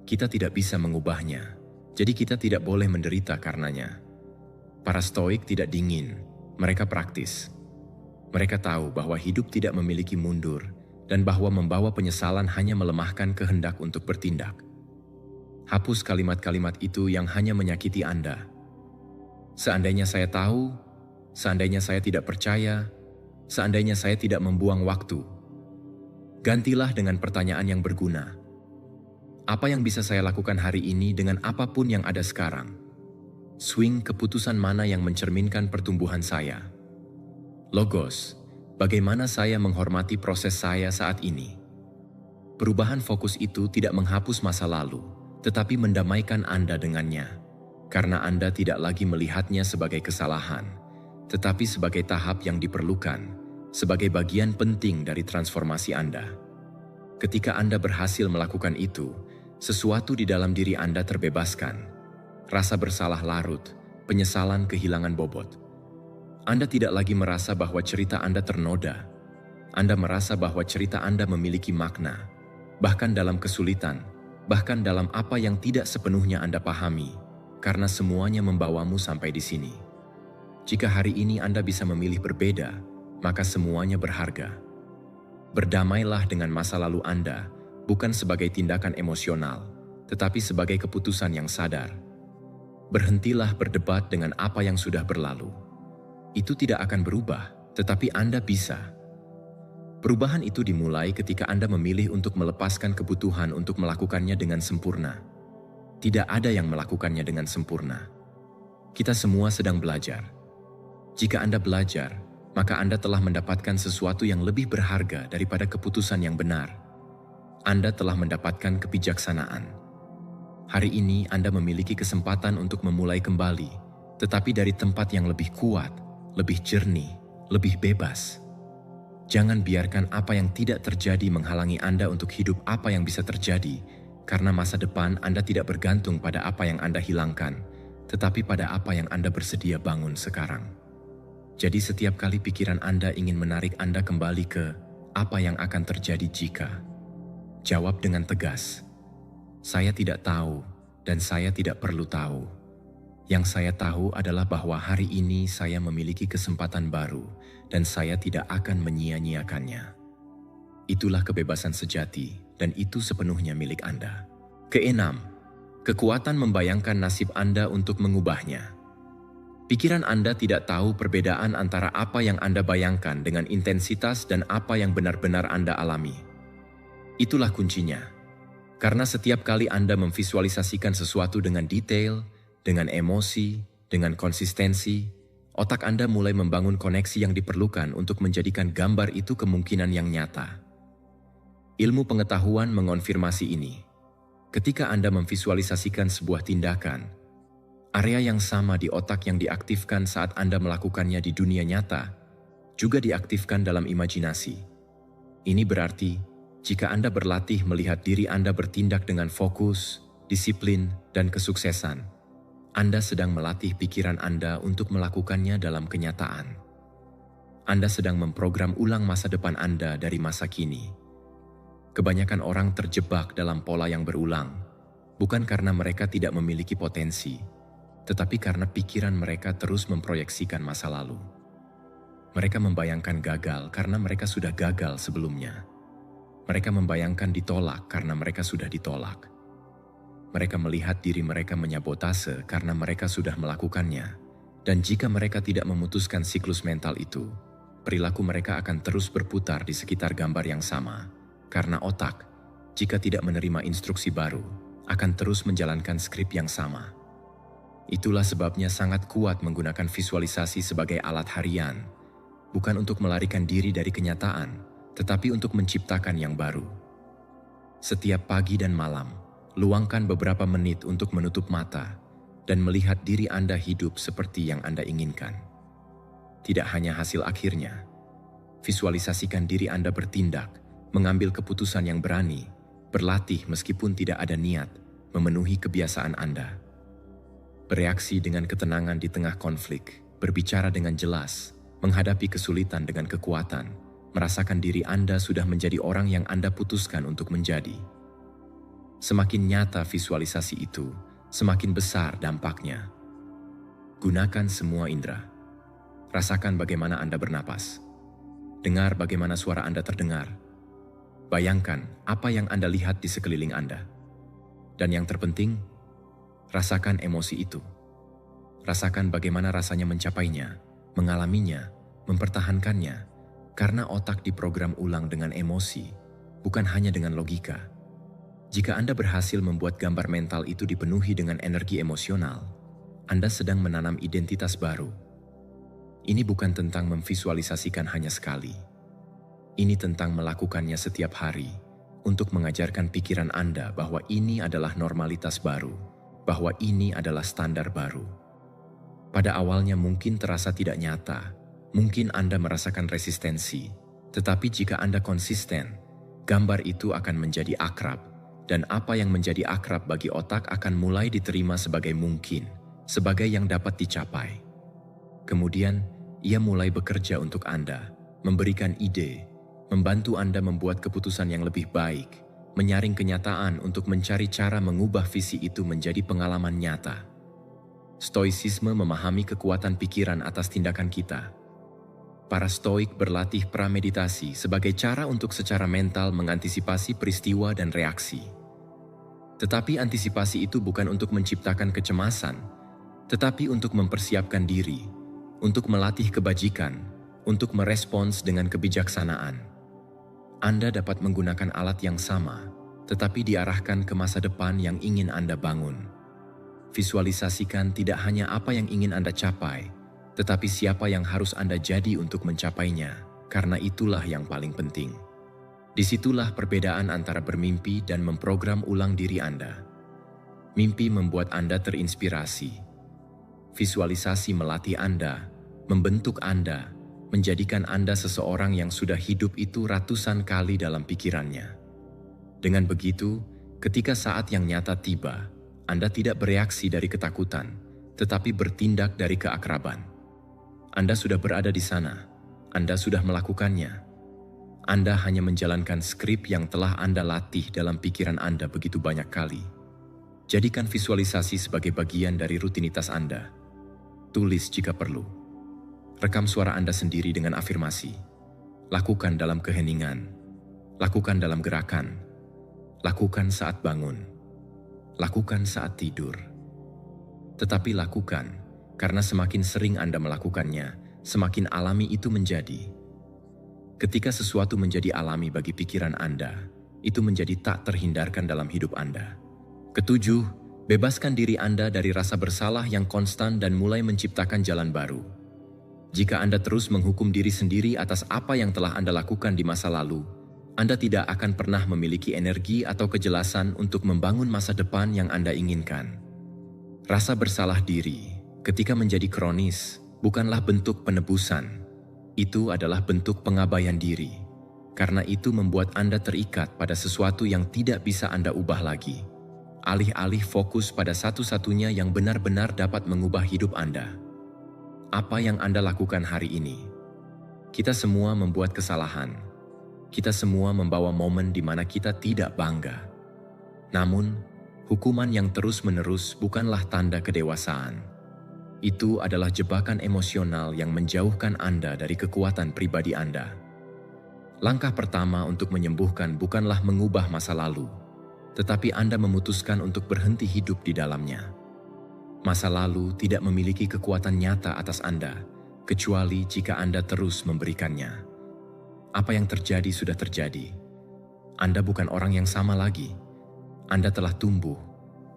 Speaker 1: Kita tidak bisa mengubahnya, jadi kita tidak boleh menderita karenanya. Para Stoik tidak dingin, mereka praktis. Mereka tahu bahwa hidup tidak memiliki mundur dan bahwa membawa penyesalan hanya melemahkan kehendak untuk bertindak. Hapus kalimat-kalimat itu yang hanya menyakiti Anda. Seandainya saya tahu, seandainya saya tidak percaya, seandainya saya tidak membuang waktu. Gantilah dengan pertanyaan yang berguna. Apa yang bisa saya lakukan hari ini dengan apapun yang ada sekarang? Swing keputusan mana yang mencerminkan pertumbuhan saya? Logos, bagaimana saya menghormati proses saya saat ini? Perubahan fokus itu tidak menghapus masa lalu, tetapi mendamaikan Anda dengannya, karena Anda tidak lagi melihatnya sebagai kesalahan, tetapi sebagai tahap yang diperlukan, sebagai bagian penting dari transformasi Anda. Ketika Anda berhasil melakukan itu, sesuatu di dalam diri Anda terbebaskan. Rasa bersalah larut, penyesalan kehilangan bobot. Anda tidak lagi merasa bahwa cerita Anda ternoda. Anda merasa bahwa cerita Anda memiliki makna, bahkan dalam kesulitan, bahkan dalam apa yang tidak sepenuhnya Anda pahami, karena semuanya membawamu sampai di sini. Jika hari ini Anda bisa memilih berbeda, maka semuanya berharga. Berdamailah dengan masa lalu Anda, bukan sebagai tindakan emosional, tetapi sebagai keputusan yang sadar. Berhentilah berdebat dengan apa yang sudah berlalu. Itu tidak akan berubah, tetapi Anda bisa. Perubahan itu dimulai ketika Anda memilih untuk melepaskan kebutuhan untuk melakukannya dengan sempurna. Tidak ada yang melakukannya dengan sempurna. Kita semua sedang belajar. Jika Anda belajar, maka Anda telah mendapatkan sesuatu yang lebih berharga daripada keputusan yang benar. Anda telah mendapatkan kebijaksanaan. Hari ini Anda memiliki kesempatan untuk memulai kembali, tetapi dari tempat yang lebih kuat, lebih jernih, lebih bebas. Jangan biarkan apa yang tidak terjadi menghalangi Anda untuk hidup apa yang bisa terjadi, karena masa depan Anda tidak bergantung pada apa yang Anda hilangkan, tetapi pada apa yang Anda bersedia bangun sekarang. Jadi setiap kali pikiran Anda ingin menarik Anda kembali ke apa yang akan terjadi jika, jawab dengan tegas, "Saya tidak tahu dan saya tidak perlu tahu. Yang saya tahu adalah bahwa hari ini saya memiliki kesempatan baru dan saya tidak akan menyia-nyiakannya." Itulah kebebasan sejati dan itu sepenuhnya milik Anda. Keenam, kekuatan membayangkan nasib Anda untuk mengubahnya. Pikiran Anda tidak tahu perbedaan antara apa yang Anda bayangkan dengan intensitas dan apa yang benar-benar Anda alami. Itulah kuncinya. Karena setiap kali Anda memvisualisasikan sesuatu dengan detail, dengan emosi, dengan konsistensi, otak Anda mulai membangun koneksi yang diperlukan untuk menjadikan gambar itu kemungkinan yang nyata. Ilmu pengetahuan mengonfirmasi ini. Ketika Anda memvisualisasikan sebuah tindakan, area yang sama di otak yang diaktifkan saat Anda melakukannya di dunia nyata juga diaktifkan dalam imajinasi. Ini berarti, jika Anda berlatih melihat diri Anda bertindak dengan fokus, disiplin, dan kesuksesan, Anda sedang melatih pikiran Anda untuk melakukannya dalam kenyataan. Anda sedang memprogram ulang masa depan Anda dari masa kini. Kebanyakan orang terjebak dalam pola yang berulang, bukan karena mereka tidak memiliki potensi, tetapi karena pikiran mereka terus memproyeksikan masa lalu. Mereka membayangkan gagal karena mereka sudah gagal sebelumnya. Mereka membayangkan ditolak karena mereka sudah ditolak. Mereka melihat diri mereka menyabotase karena mereka sudah melakukannya. Dan jika mereka tidak memutuskan siklus mental itu, perilaku mereka akan terus berputar di sekitar gambar yang sama. Karena otak, jika tidak menerima instruksi baru, akan terus menjalankan skrip yang sama. Itulah sebabnya sangat kuat menggunakan visualisasi sebagai alat harian, bukan untuk melarikan diri dari kenyataan, tetapi untuk menciptakan yang baru. Setiap pagi dan malam, luangkan beberapa menit untuk menutup mata dan melihat diri Anda hidup seperti yang Anda inginkan. Tidak hanya hasil akhirnya, visualisasikan diri Anda bertindak, mengambil keputusan yang berani, berlatih meskipun tidak ada niat, memenuhi kebiasaan Anda. Bereaksi dengan ketenangan di tengah konflik, berbicara dengan jelas, menghadapi kesulitan dengan kekuatan, merasakan diri Anda sudah menjadi orang yang Anda putuskan untuk menjadi. Semakin nyata visualisasi itu, semakin besar dampaknya. Gunakan semua indera. Rasakan bagaimana Anda bernapas. Dengar bagaimana suara Anda terdengar. Bayangkan apa yang Anda lihat di sekeliling Anda. Dan yang terpenting, rasakan emosi itu. Rasakan bagaimana rasanya mencapainya, mengalaminya, mempertahankannya, karena otak diprogram ulang dengan emosi, bukan hanya dengan logika. Jika Anda berhasil membuat gambar mental itu dipenuhi dengan energi emosional, Anda sedang menanam identitas baru. Ini bukan tentang memvisualisasikan hanya sekali. Ini tentang melakukannya setiap hari untuk mengajarkan pikiran Anda bahwa ini adalah normalitas baru, bahwa ini adalah standar baru. Pada awalnya mungkin terasa tidak nyata, mungkin Anda merasakan resistensi, tetapi jika Anda konsisten, gambar itu akan menjadi akrab, dan apa yang menjadi akrab bagi otak akan mulai diterima sebagai mungkin, sebagai yang dapat dicapai. Kemudian, ia mulai bekerja untuk Anda, memberikan ide, membantu Anda membuat keputusan yang lebih baik, menyaring kenyataan untuk mencari cara mengubah visi itu menjadi pengalaman nyata. Stoicisme memahami kekuatan pikiran atas tindakan kita. Para stoik berlatih prameditasi sebagai cara untuk secara mental mengantisipasi peristiwa dan reaksi. Tetapi antisipasi itu bukan untuk menciptakan kecemasan, tetapi untuk mempersiapkan diri, untuk melatih kebajikan, untuk merespons dengan kebijaksanaan. Anda dapat menggunakan alat yang sama, tetapi diarahkan ke masa depan yang ingin Anda bangun. Visualisasikan tidak hanya apa yang ingin Anda capai, tetapi siapa yang harus Anda jadi untuk mencapainya, karena itulah yang paling penting. Disitulah perbedaan antara bermimpi dan memprogram ulang diri Anda. Mimpi membuat Anda terinspirasi. Visualisasi melatih Anda, membentuk Anda, menjadikan Anda seseorang yang sudah hidup itu ratusan kali dalam pikirannya. Dengan begitu, ketika saat yang nyata tiba, Anda tidak bereaksi dari ketakutan, tetapi bertindak dari keakraban. Anda sudah berada di sana, Anda sudah melakukannya. Anda hanya menjalankan skrip yang telah Anda latih dalam pikiran Anda begitu banyak kali. Jadikan visualisasi sebagai bagian dari rutinitas Anda. Tulis jika perlu. Rekam suara Anda sendiri dengan afirmasi. Lakukan dalam keheningan. Lakukan dalam gerakan. Lakukan saat bangun. Lakukan saat tidur. Tetapi lakukan, karena semakin sering Anda melakukannya, semakin alami itu menjadi. Ketika sesuatu menjadi alami bagi pikiran Anda, itu menjadi tak terhindarkan dalam hidup Anda. Ketujuh, bebaskan diri Anda dari rasa bersalah yang konstan dan mulai menciptakan jalan baru. Jika Anda terus menghukum diri sendiri atas apa yang telah Anda lakukan di masa lalu, Anda tidak akan pernah memiliki energi atau kejelasan untuk membangun masa depan yang Anda inginkan. Rasa bersalah diri ketika menjadi kronis bukanlah bentuk penebusan. Itu adalah bentuk pengabaian diri. Karena itu membuat Anda terikat pada sesuatu yang tidak bisa Anda ubah lagi. Alih-alih fokus pada satu-satunya yang benar-benar dapat mengubah hidup Anda. Apa yang Anda lakukan hari ini? Kita semua membuat kesalahan. Kita semua membawa momen di mana kita tidak bangga. Namun, hukuman yang terus-menerus bukanlah tanda kedewasaan. Itu adalah jebakan emosional yang menjauhkan Anda dari kekuatan pribadi Anda. Langkah pertama untuk menyembuhkan bukanlah mengubah masa lalu, tetapi Anda memutuskan untuk berhenti hidup di dalamnya. Masa lalu tidak memiliki kekuatan nyata atas Anda, kecuali jika Anda terus memberikannya. Apa yang terjadi sudah terjadi. Anda bukan orang yang sama lagi. Anda telah tumbuh,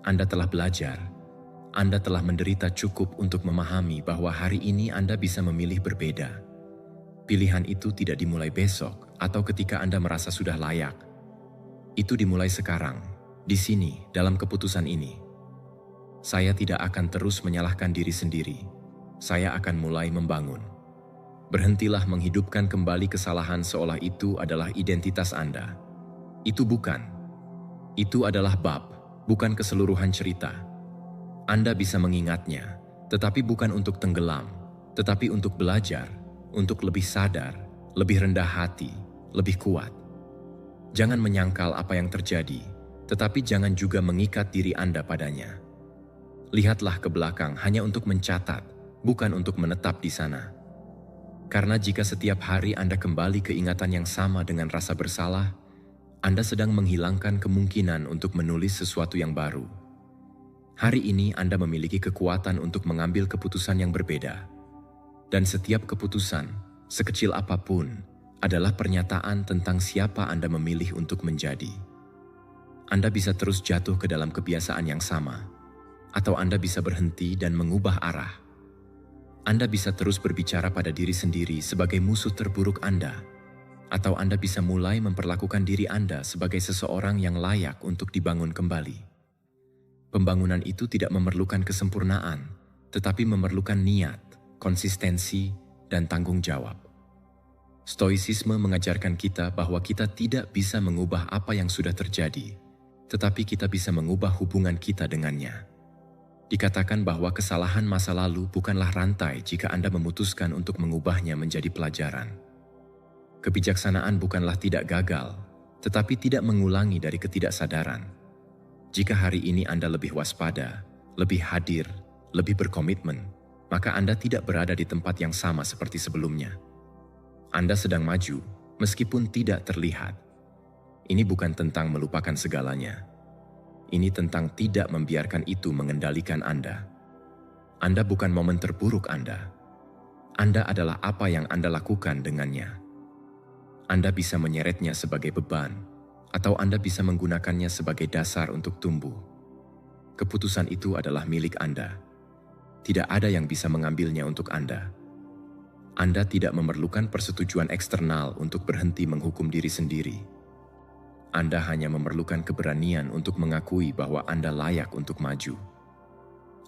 Speaker 1: Anda telah belajar, Anda telah menderita cukup untuk memahami bahwa hari ini Anda bisa memilih berbeda. Pilihan itu tidak dimulai besok atau ketika Anda merasa sudah layak. Itu dimulai sekarang, di sini, dalam keputusan ini. Saya tidak akan terus menyalahkan diri sendiri. Saya akan mulai membangun. Berhentilah menghidupkan kembali kesalahan seolah itu adalah identitas Anda. Itu bukan. Itu adalah bab, bukan keseluruhan cerita. Anda bisa mengingatnya, tetapi bukan untuk tenggelam, tetapi untuk belajar, untuk lebih sadar, lebih rendah hati, lebih kuat. Jangan menyangkal apa yang terjadi, tetapi jangan juga mengikat diri Anda padanya. Lihatlah ke belakang hanya untuk mencatat, bukan untuk menetap di sana. Karena jika setiap hari Anda kembali ke ingatan yang sama dengan rasa bersalah, Anda sedang menghilangkan kemungkinan untuk menulis sesuatu yang baru. Hari ini Anda memiliki kekuatan untuk mengambil keputusan yang berbeda. Dan setiap keputusan, sekecil apapun, adalah pernyataan tentang siapa Anda memilih untuk menjadi. Anda bisa terus jatuh ke dalam kebiasaan yang sama, atau Anda bisa berhenti dan mengubah arah. Anda bisa terus berbicara pada diri sendiri sebagai musuh terburuk Anda, atau Anda bisa mulai memperlakukan diri Anda sebagai seseorang yang layak untuk dibangun kembali. Pembangunan itu tidak memerlukan kesempurnaan, tetapi memerlukan niat, konsistensi, dan tanggung jawab. Stoicisme mengajarkan kita bahwa kita tidak bisa mengubah apa yang sudah terjadi, tetapi kita bisa mengubah hubungan kita dengannya. Dikatakan bahwa kesalahan masa lalu bukanlah rantai jika Anda memutuskan untuk mengubahnya menjadi pelajaran. Kebijaksanaan bukanlah tidak gagal, tetapi tidak mengulangi dari ketidaksadaran. Jika hari ini Anda lebih waspada, lebih hadir, lebih berkomitmen, maka Anda tidak berada di tempat yang sama seperti sebelumnya. Anda sedang maju, meskipun tidak terlihat. Ini bukan tentang melupakan segalanya. Ini tentang tidak membiarkan itu mengendalikan Anda. Anda bukan momen terburuk Anda. Anda adalah apa yang Anda lakukan dengannya. Anda bisa menyeretnya sebagai beban, atau Anda bisa menggunakannya sebagai dasar untuk tumbuh. Keputusan itu adalah milik Anda. Tidak ada yang bisa mengambilnya untuk Anda. Anda tidak memerlukan persetujuan eksternal untuk berhenti menghukum diri sendiri. Anda hanya memerlukan keberanian untuk mengakui bahwa Anda layak untuk maju.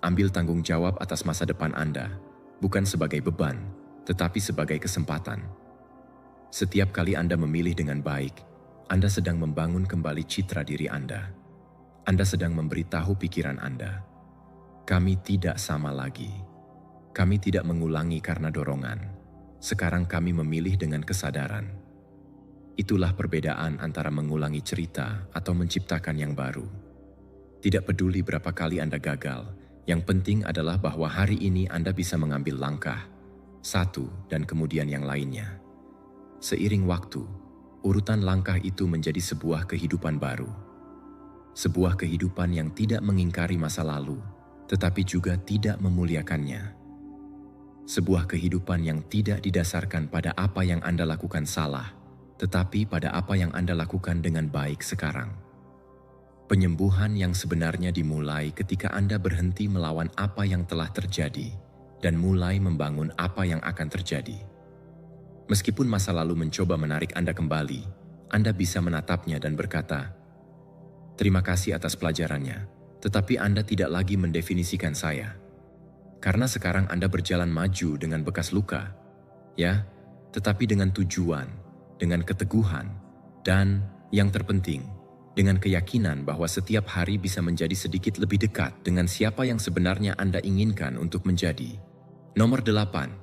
Speaker 1: Ambil tanggung jawab atas masa depan Anda, bukan sebagai beban, tetapi sebagai kesempatan. Setiap kali Anda memilih dengan baik, Anda sedang membangun kembali citra diri Anda. Anda sedang memberitahu pikiran Anda. Kami tidak sama lagi. Kami tidak mengulangi karena dorongan. Sekarang kami memilih dengan kesadaran. Itulah perbedaan antara mengulangi cerita atau menciptakan yang baru. Tidak peduli berapa kali Anda gagal, yang penting adalah bahwa hari ini Anda bisa mengambil langkah, satu dan kemudian yang lainnya. Seiring waktu, urutan langkah itu menjadi sebuah kehidupan baru. Sebuah kehidupan yang tidak mengingkari masa lalu, tetapi juga tidak memuliakannya. Sebuah kehidupan yang tidak didasarkan pada apa yang Anda lakukan salah, tetapi pada apa yang Anda lakukan dengan baik sekarang. Penyembuhan yang sebenarnya dimulai ketika Anda berhenti melawan apa yang telah terjadi dan mulai membangun apa yang akan terjadi. Meskipun masa lalu mencoba menarik Anda kembali, Anda bisa menatapnya dan berkata, "Terima kasih atas pelajarannya, tetapi Anda tidak lagi mendefinisikan saya. Karena sekarang Anda berjalan maju dengan bekas luka, ya, tetapi dengan tujuan, dengan keteguhan, dan yang terpenting, dengan keyakinan bahwa setiap hari bisa menjadi sedikit lebih dekat dengan siapa yang sebenarnya Anda inginkan untuk menjadi." Nomor 8.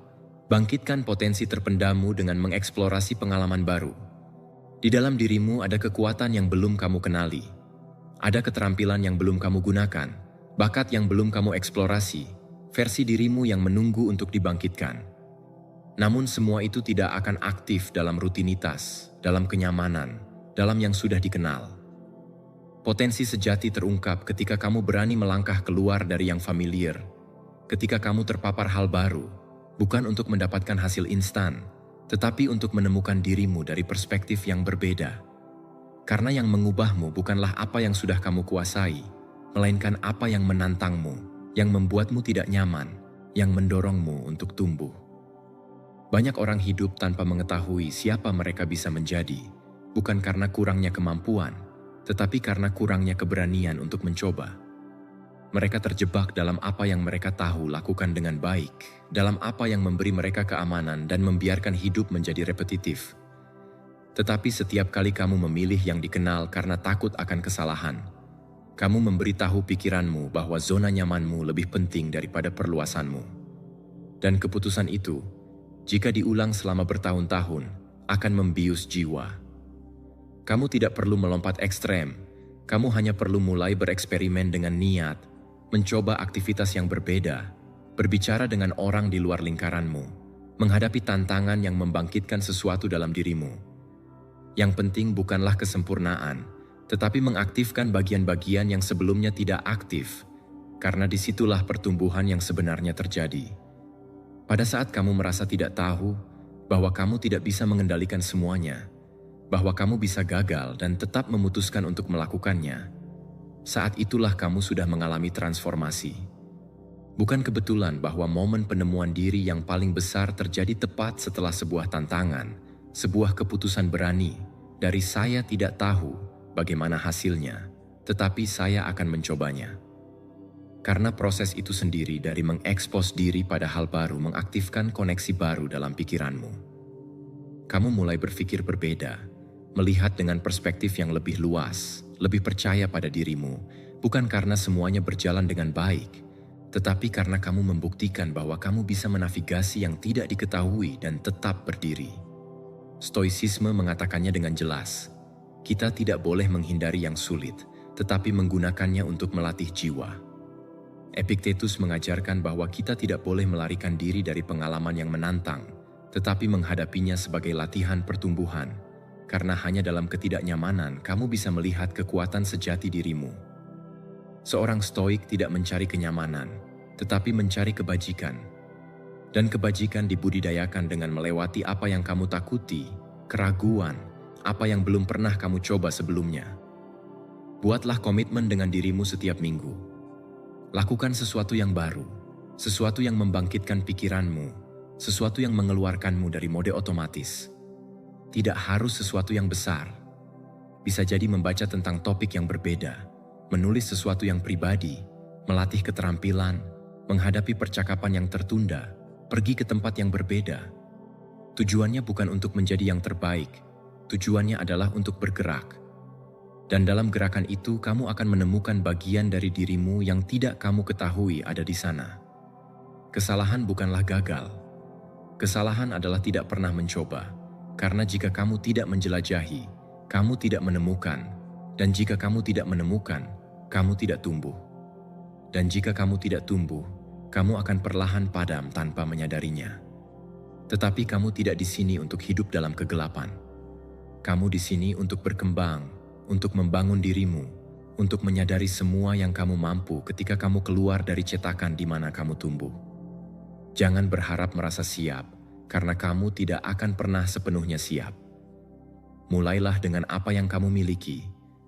Speaker 1: Bangkitkan potensi terpendammu dengan mengeksplorasi pengalaman baru. Di dalam dirimu ada kekuatan yang belum kamu kenali. Ada keterampilan yang belum kamu gunakan, bakat yang belum kamu eksplorasi, versi dirimu yang menunggu untuk dibangkitkan. Namun semua itu tidak akan aktif dalam rutinitas, dalam kenyamanan, dalam yang sudah dikenal. Potensi sejati terungkap ketika kamu berani melangkah keluar dari yang familiar, ketika kamu terpapar hal baru, bukan untuk mendapatkan hasil instan, tetapi untuk menemukan dirimu dari perspektif yang berbeda. Karena yang mengubahmu bukanlah apa yang sudah kamu kuasai, melainkan apa yang menantangmu, yang membuatmu tidak nyaman, yang mendorongmu untuk tumbuh. Banyak orang hidup tanpa mengetahui siapa mereka bisa menjadi, bukan karena kurangnya kemampuan, tetapi karena kurangnya keberanian untuk mencoba. Mereka terjebak dalam apa yang mereka tahu lakukan dengan baik, dalam apa yang memberi mereka keamanan dan membiarkan hidup menjadi repetitif. Tetapi setiap kali kamu memilih yang dikenal karena takut akan kesalahan, kamu memberitahu pikiranmu bahwa zona nyamanmu lebih penting daripada perluasanmu. Dan keputusan itu, jika diulang selama bertahun-tahun, akan membius jiwa. Kamu tidak perlu melompat ekstrem, kamu hanya perlu mulai bereksperimen dengan niat, mencoba aktivitas yang berbeda, berbicara dengan orang di luar lingkaranmu, menghadapi tantangan yang membangkitkan sesuatu dalam dirimu. Yang penting bukanlah kesempurnaan, tetapi mengaktifkan bagian-bagian yang sebelumnya tidak aktif, karena disitulah pertumbuhan yang sebenarnya terjadi. Pada saat kamu merasa tidak tahu, bahwa kamu tidak bisa mengendalikan semuanya, bahwa kamu bisa gagal dan tetap memutuskan untuk melakukannya, saat itulah kamu sudah mengalami transformasi. Bukan kebetulan bahwa momen penemuan diri yang paling besar terjadi tepat setelah sebuah tantangan, sebuah keputusan berani, dari saya tidak tahu bagaimana hasilnya, tetapi saya akan mencobanya. Karena proses itu sendiri dari mengekspos diri pada hal baru mengaktifkan koneksi baru dalam pikiranmu. Kamu mulai berpikir berbeda, melihat dengan perspektif yang lebih luas, lebih percaya pada dirimu, bukan karena semuanya berjalan dengan baik, tetapi karena kamu membuktikan bahwa kamu bisa menavigasi yang tidak diketahui dan tetap berdiri. Stoicisme mengatakannya dengan jelas, kita tidak boleh menghindari yang sulit, tetapi menggunakannya untuk melatih jiwa. Epictetus mengajarkan bahwa kita tidak boleh melarikan diri dari pengalaman yang menantang, tetapi menghadapinya sebagai latihan pertumbuhan, karena hanya dalam ketidaknyamanan kamu bisa melihat kekuatan sejati dirimu. Seorang stoik tidak mencari kenyamanan, tetapi mencari kebajikan. Dan kebajikan dibudidayakan dengan melewati apa yang kamu takuti, keraguan, apa yang belum pernah kamu coba sebelumnya. Buatlah komitmen dengan dirimu setiap minggu. Lakukan sesuatu yang baru, sesuatu yang membangkitkan pikiranmu, sesuatu yang mengeluarkanmu dari mode otomatis. Tidak harus sesuatu yang besar. Bisa jadi membaca tentang topik yang berbeda, menulis sesuatu yang pribadi, melatih keterampilan, menghadapi percakapan yang tertunda, pergi ke tempat yang berbeda. Tujuannya bukan untuk menjadi yang terbaik, tujuannya adalah untuk bergerak. Dan dalam gerakan itu, kamu akan menemukan bagian dari dirimu yang tidak kamu ketahui ada di sana. Kesalahan bukanlah gagal. Kesalahan adalah tidak pernah mencoba. Karena jika kamu tidak menjelajahi, kamu tidak menemukan. Dan jika kamu tidak menemukan, kamu tidak tumbuh. Dan jika kamu tidak tumbuh, kamu akan perlahan padam tanpa menyadarinya. Tetapi kamu tidak di sini untuk hidup dalam kegelapan. Kamu di sini untuk berkembang, untuk membangun dirimu, untuk menyadari semua yang kamu mampu ketika kamu keluar dari cetakan di mana kamu tumbuh. Jangan berharap merasa siap, karena kamu tidak akan pernah sepenuhnya siap. Mulailah dengan apa yang kamu miliki,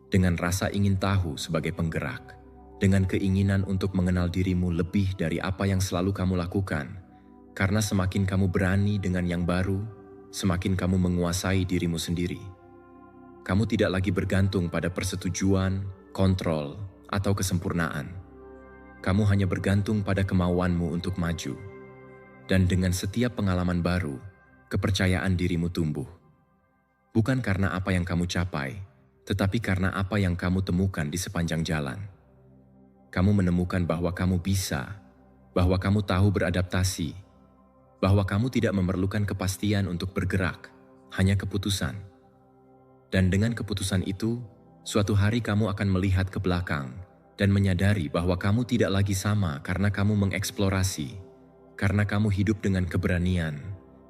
Speaker 1: dengan rasa ingin tahu sebagai penggerak, dengan keinginan untuk mengenal dirimu lebih dari apa yang selalu kamu lakukan, karena semakin kamu berani dengan yang baru, semakin kamu menguasai dirimu sendiri. Kamu tidak lagi bergantung pada persetujuan, kontrol, atau kesempurnaan. Kamu hanya bergantung pada kemauanmu untuk maju. Dan dengan setiap pengalaman baru, kepercayaan dirimu tumbuh. Bukan karena apa yang kamu capai, tetapi karena apa yang kamu temukan di sepanjang jalan. Kamu menemukan bahwa kamu bisa, bahwa kamu tahu beradaptasi, bahwa kamu tidak memerlukan kepastian untuk bergerak, hanya keputusan. Dan dengan keputusan itu, suatu hari kamu akan melihat ke belakang dan menyadari bahwa kamu tidak lagi sama karena kamu mengeksplorasi, karena kamu hidup dengan keberanian,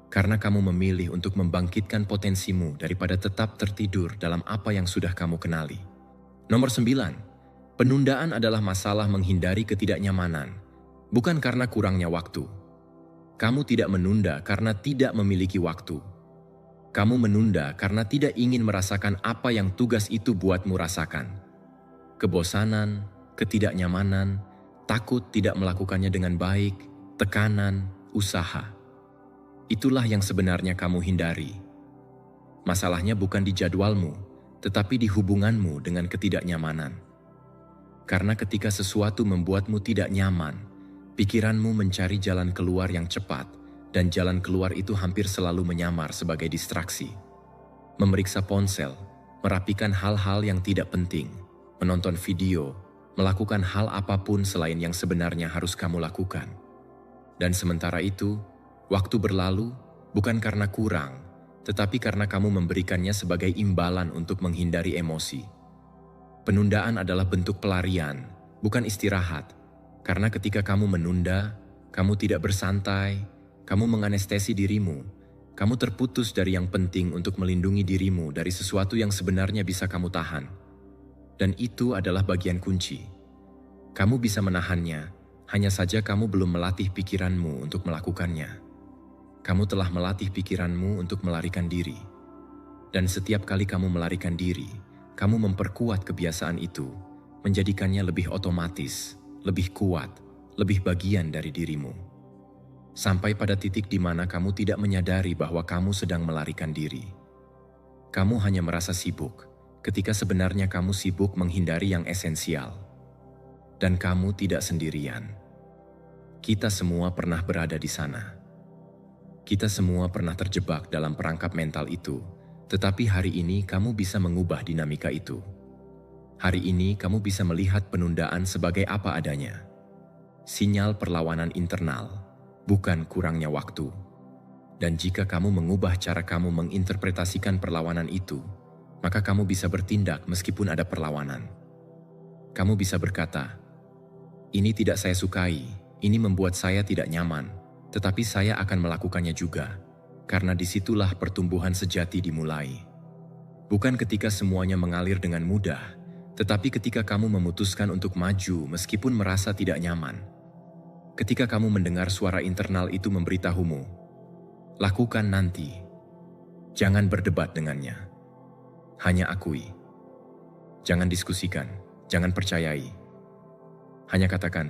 Speaker 1: karena kamu memilih untuk membangkitkan potensimu daripada tetap tertidur dalam apa yang sudah kamu kenali. Nomor 9, penundaan adalah masalah menghindari ketidaknyamanan, bukan karena kurangnya waktu. Kamu tidak menunda karena tidak memiliki waktu. Kamu menunda karena tidak ingin merasakan apa yang tugas itu buatmu rasakan. Kebosanan, ketidaknyamanan, takut tidak melakukannya dengan baik, tekanan, usaha. Itulah yang sebenarnya kamu hindari. Masalahnya bukan di jadwalmu, tetapi di hubunganmu dengan ketidaknyamanan. Karena ketika sesuatu membuatmu tidak nyaman, pikiranmu mencari jalan keluar yang cepat, dan jalan keluar itu hampir selalu menyamar sebagai distraksi. Memeriksa ponsel, merapikan hal-hal yang tidak penting, menonton video, melakukan hal apapun selain yang sebenarnya harus kamu lakukan. Dan sementara itu, waktu berlalu bukan karena kurang, tetapi karena kamu memberikannya sebagai imbalan untuk menghindari emosi. Penundaan adalah bentuk pelarian, bukan istirahat, karena ketika kamu menunda, kamu tidak bersantai, kamu menganestesi dirimu, kamu terputus dari yang penting untuk melindungi dirimu dari sesuatu yang sebenarnya bisa kamu tahan. Dan itu adalah bagian kunci. Kamu bisa menahannya, hanya saja kamu belum melatih pikiranmu untuk melakukannya. Kamu telah melatih pikiranmu untuk melarikan diri. Dan setiap kali kamu melarikan diri, kamu memperkuat kebiasaan itu, menjadikannya lebih otomatis, lebih kuat, lebih bagian dari dirimu. Sampai pada titik di mana kamu tidak menyadari bahwa kamu sedang melarikan diri. Kamu hanya merasa sibuk, ketika sebenarnya kamu sibuk menghindari yang esensial. Dan kamu tidak sendirian. Kita semua pernah berada di sana. Kita semua pernah terjebak dalam perangkap mental itu, tetapi hari ini kamu bisa mengubah dinamika itu. Hari ini kamu bisa melihat penundaan sebagai apa adanya. Sinyal perlawanan internal, bukan kurangnya waktu. Dan jika kamu mengubah cara kamu menginterpretasikan perlawanan itu, maka kamu bisa bertindak meskipun ada perlawanan. Kamu bisa berkata, "Ini tidak saya sukai, ini membuat saya tidak nyaman, tetapi saya akan melakukannya juga, karena disitulah pertumbuhan sejati dimulai." Bukan ketika semuanya mengalir dengan mudah, tetapi ketika kamu memutuskan untuk maju meskipun merasa tidak nyaman. Ketika kamu mendengar suara internal itu memberitahumu, lakukan nanti. Jangan berdebat dengannya. Hanya akui. Jangan diskusikan, jangan percayai. Hanya katakan,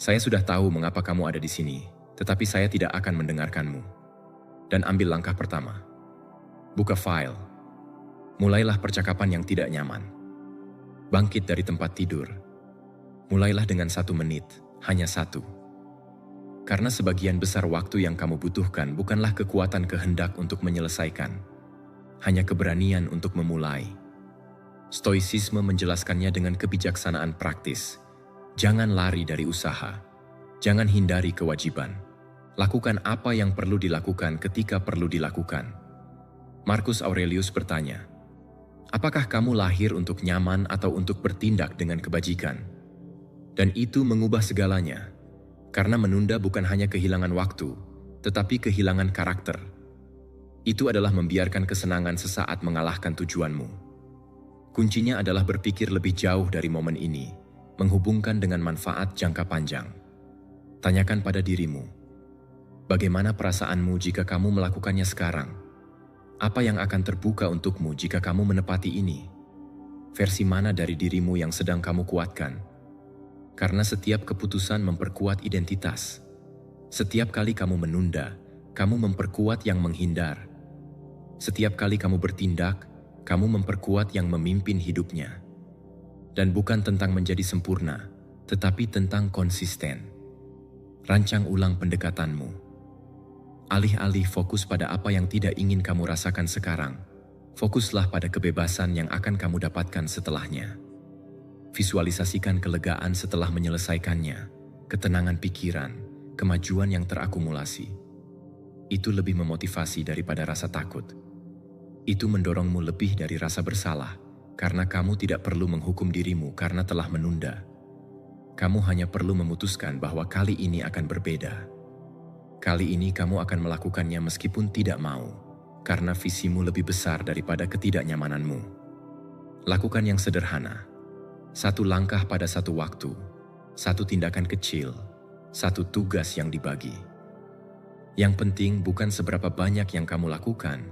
Speaker 1: "Saya sudah tahu mengapa kamu ada di sini, tetapi saya tidak akan mendengarkanmu." Dan ambil langkah pertama. Buka file. Mulailah percakapan yang tidak nyaman. Bangkit dari tempat tidur. Mulailah dengan 1 menit. Hanya 1. Karena sebagian besar waktu yang kamu butuhkan bukanlah kekuatan kehendak untuk menyelesaikan, hanya keberanian untuk memulai. Stoicisme menjelaskannya dengan kebijaksanaan praktis. Jangan lari dari usaha. Jangan hindari kewajiban. Lakukan apa yang perlu dilakukan ketika perlu dilakukan. Marcus Aurelius bertanya, apakah kamu lahir untuk nyaman atau untuk bertindak dengan kebajikan? Dan itu mengubah segalanya. Karena menunda bukan hanya kehilangan waktu, tetapi kehilangan karakter. Itu adalah membiarkan kesenangan sesaat mengalahkan tujuanmu. Kuncinya adalah berpikir lebih jauh dari momen ini, menghubungkan dengan manfaat jangka panjang. Tanyakan pada dirimu, bagaimana perasaanmu jika kamu melakukannya sekarang? Apa yang akan terbuka untukmu jika kamu menepati ini? Versi mana dari dirimu yang sedang kamu kuatkan? Karena setiap keputusan memperkuat identitas. Setiap kali kamu menunda, kamu memperkuat yang menghindar. Setiap kali kamu bertindak, kamu memperkuat yang memimpin hidupnya. Dan bukan tentang menjadi sempurna, tetapi tentang konsisten. Rancang ulang pendekatanmu. Alih-alih fokus pada apa yang tidak ingin kamu rasakan sekarang, fokuslah pada kebebasan yang akan kamu dapatkan setelahnya. Visualisasikan kelegaan setelah menyelesaikannya, ketenangan pikiran, kemajuan yang terakumulasi. Itu lebih memotivasi daripada rasa takut. Itu mendorongmu lebih dari rasa bersalah, karena kamu tidak perlu menghukum dirimu karena telah menunda. Kamu hanya perlu memutuskan bahwa kali ini akan berbeda. Kali ini kamu akan melakukannya meskipun tidak mau, karena visimu lebih besar daripada ketidaknyamananmu. Lakukan yang sederhana. Satu langkah pada satu waktu, satu tindakan kecil, satu tugas yang dibagi. Yang penting bukan seberapa banyak yang kamu lakukan,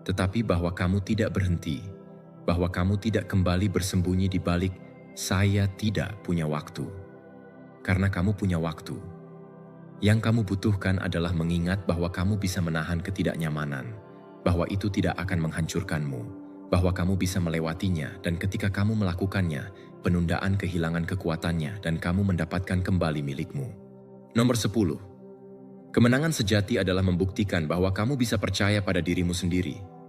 Speaker 1: tetapi bahwa kamu tidak berhenti, bahwa kamu tidak kembali bersembunyi di balik "saya tidak punya waktu". Karena kamu punya waktu. Yang kamu butuhkan adalah mengingat bahwa kamu bisa menahan ketidaknyamanan, bahwa itu tidak akan menghancurkanmu, bahwa kamu bisa melewatinya, dan ketika kamu melakukannya, penundaan kehilangan kekuatannya dan kamu mendapatkan kembali milikmu. Nomor 10. Kemenangan sejati adalah membuktikan bahwa kamu bisa percaya pada dirimu sendiri.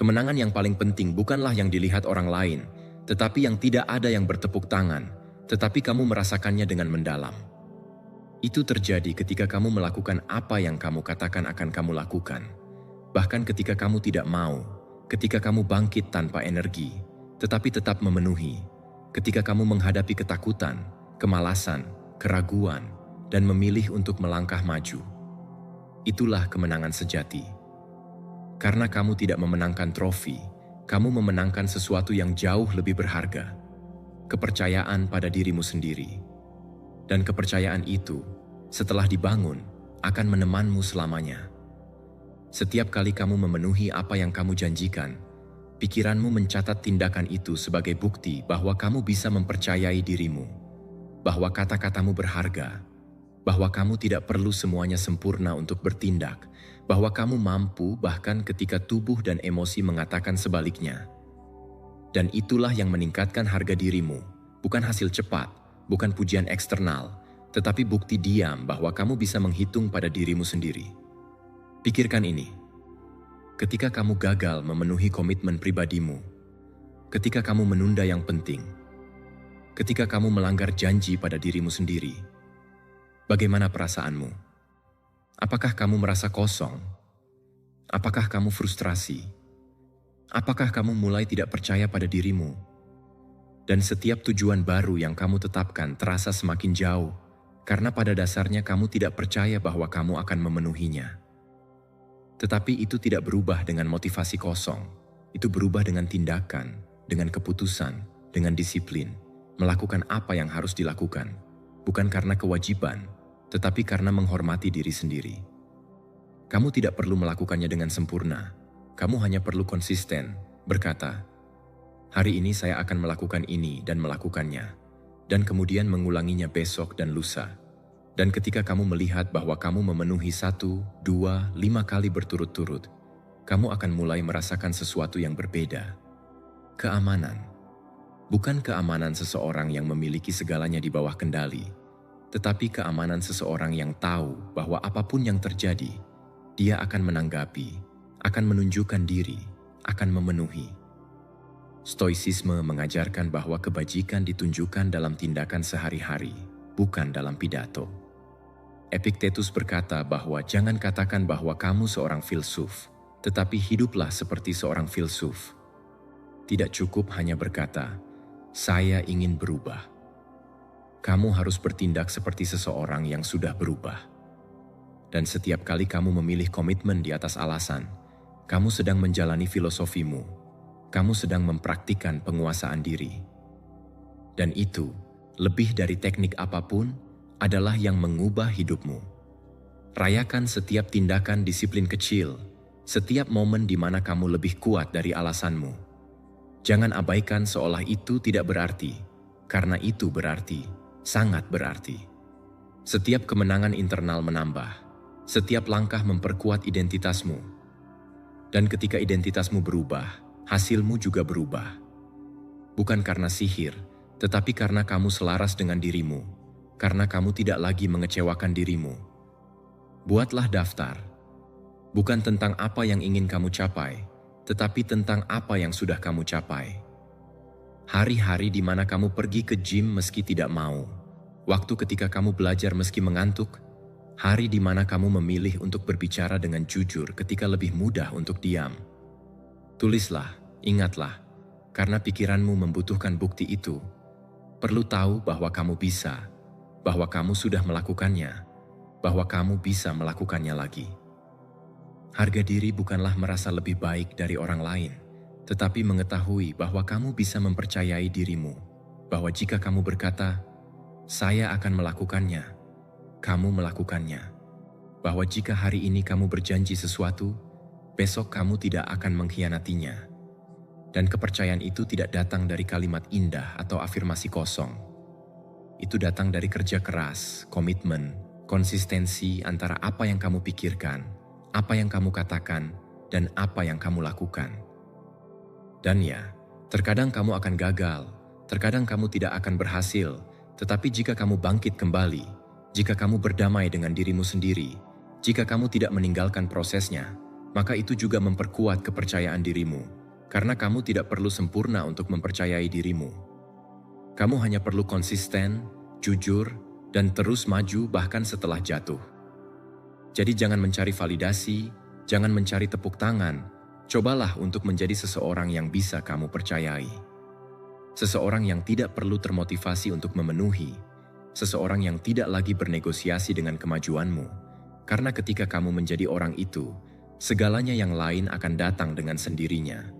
Speaker 1: Kemenangan yang paling penting bukanlah yang dilihat orang lain, tetapi yang tidak ada yang bertepuk tangan, tetapi kamu merasakannya dengan mendalam. Itu terjadi ketika kamu melakukan apa yang kamu katakan akan kamu lakukan. Bahkan ketika kamu tidak mau, ketika kamu bangkit tanpa energi, tetapi tetap memenuhi, ketika kamu menghadapi ketakutan, kemalasan, keraguan, dan memilih untuk melangkah maju. Itulah kemenangan sejati. Karena kamu tidak memenangkan trofi, kamu memenangkan sesuatu yang jauh lebih berharga. Kepercayaan pada dirimu sendiri. Dan kepercayaan itu, setelah dibangun, akan menemanmu selamanya. Setiap kali kamu memenuhi apa yang kamu janjikan, pikiranmu mencatat tindakan itu sebagai bukti bahwa kamu bisa mempercayai dirimu, bahwa kata-katamu berharga, bahwa kamu tidak perlu semuanya sempurna untuk bertindak, bahwa kamu mampu bahkan ketika tubuh dan emosi mengatakan sebaliknya. Dan itulah yang meningkatkan harga dirimu, bukan hasil cepat, bukan pujian eksternal, tetapi bukti diam bahwa kamu bisa menghitung pada dirimu sendiri. Pikirkan ini. Ketika kamu gagal memenuhi komitmen pribadimu, ketika kamu menunda yang penting, ketika kamu melanggar janji pada dirimu sendiri, bagaimana perasaanmu? Apakah kamu merasa kosong? Apakah kamu frustrasi? Apakah kamu mulai tidak percaya pada dirimu? Dan setiap tujuan baru yang kamu tetapkan terasa semakin jauh, karena pada dasarnya kamu tidak percaya bahwa kamu akan memenuhinya. Tetapi itu tidak berubah dengan motivasi kosong. Itu berubah dengan tindakan, dengan keputusan, dengan disiplin, melakukan apa yang harus dilakukan, bukan karena kewajiban, tetapi karena menghormati diri sendiri. Kamu tidak perlu melakukannya dengan sempurna. Kamu hanya perlu konsisten, berkata, hari ini saya akan melakukan ini dan melakukannya, dan kemudian mengulanginya besok dan lusa. Dan ketika kamu melihat bahwa kamu memenuhi 1, 2, 5 kali berturut-turut, kamu akan mulai merasakan sesuatu yang berbeda. Keamanan. Bukan keamanan seseorang yang memiliki segalanya di bawah kendali, tetapi keamanan seseorang yang tahu bahwa apapun yang terjadi, dia akan menanggapi, akan menunjukkan diri, akan memenuhi. Stoicisme mengajarkan bahwa kebajikan ditunjukkan dalam tindakan sehari-hari, bukan dalam pidato. Epictetus berkata bahwa jangan katakan bahwa kamu seorang filsuf, tetapi hiduplah seperti seorang filsuf. Tidak cukup hanya berkata, "Saya ingin berubah." Kamu harus bertindak seperti seseorang yang sudah berubah. Dan setiap kali kamu memilih komitmen di atas alasan, kamu sedang menjalani filosofimu. Kamu sedang mempraktikkan penguasaan diri. Dan itu, lebih dari teknik apapun, adalah yang mengubah hidupmu. Rayakan setiap tindakan disiplin kecil, setiap momen di mana kamu lebih kuat dari alasanmu. Jangan abaikan seolah itu tidak berarti, karena itu berarti, sangat berarti. Setiap kemenangan internal menambah, setiap langkah memperkuat identitasmu. Dan ketika identitasmu berubah, hasilmu juga berubah. Bukan karena sihir, tetapi karena kamu selaras dengan dirimu, karena kamu tidak lagi mengecewakan dirimu. Buatlah daftar, bukan tentang apa yang ingin kamu capai, tetapi tentang apa yang sudah kamu capai. Hari-hari di mana kamu pergi ke gym meski tidak mau, waktu ketika kamu belajar meski mengantuk, hari di mana kamu memilih untuk berbicara dengan jujur ketika lebih mudah untuk diam. Tulislah, ingatlah, karena pikiranmu membutuhkan bukti itu. Perlu tahu bahwa kamu bisa, bahwa kamu sudah melakukannya, bahwa kamu bisa melakukannya lagi. Harga diri bukanlah merasa lebih baik dari orang lain, tetapi mengetahui bahwa kamu bisa mempercayai dirimu, bahwa jika kamu berkata, "Saya akan melakukannya," kamu melakukannya. Bahwa jika hari ini kamu berjanji sesuatu, besok kamu tidak akan mengkhianatinya. Dan kepercayaan itu tidak datang dari kalimat indah atau afirmasi kosong. Itu datang dari kerja keras, komitmen, konsistensi antara apa yang kamu pikirkan, apa yang kamu katakan, dan apa yang kamu lakukan. Dan ya, terkadang kamu akan gagal, terkadang kamu tidak akan berhasil, tetapi jika kamu bangkit kembali, jika kamu berdamai dengan dirimu sendiri, jika kamu tidak meninggalkan prosesnya, maka itu juga memperkuat kepercayaan dirimu, karena kamu tidak perlu sempurna untuk mempercayai dirimu. Kamu hanya perlu konsisten, jujur, dan terus maju bahkan setelah jatuh. Jadi jangan mencari validasi, jangan mencari tepuk tangan, cobalah untuk menjadi seseorang yang bisa kamu percayai. Seseorang yang tidak perlu termotivasi untuk memenuhi, seseorang yang tidak lagi bernegosiasi dengan kemajuanmu, karena ketika kamu menjadi orang itu, segalanya yang lain akan datang dengan sendirinya.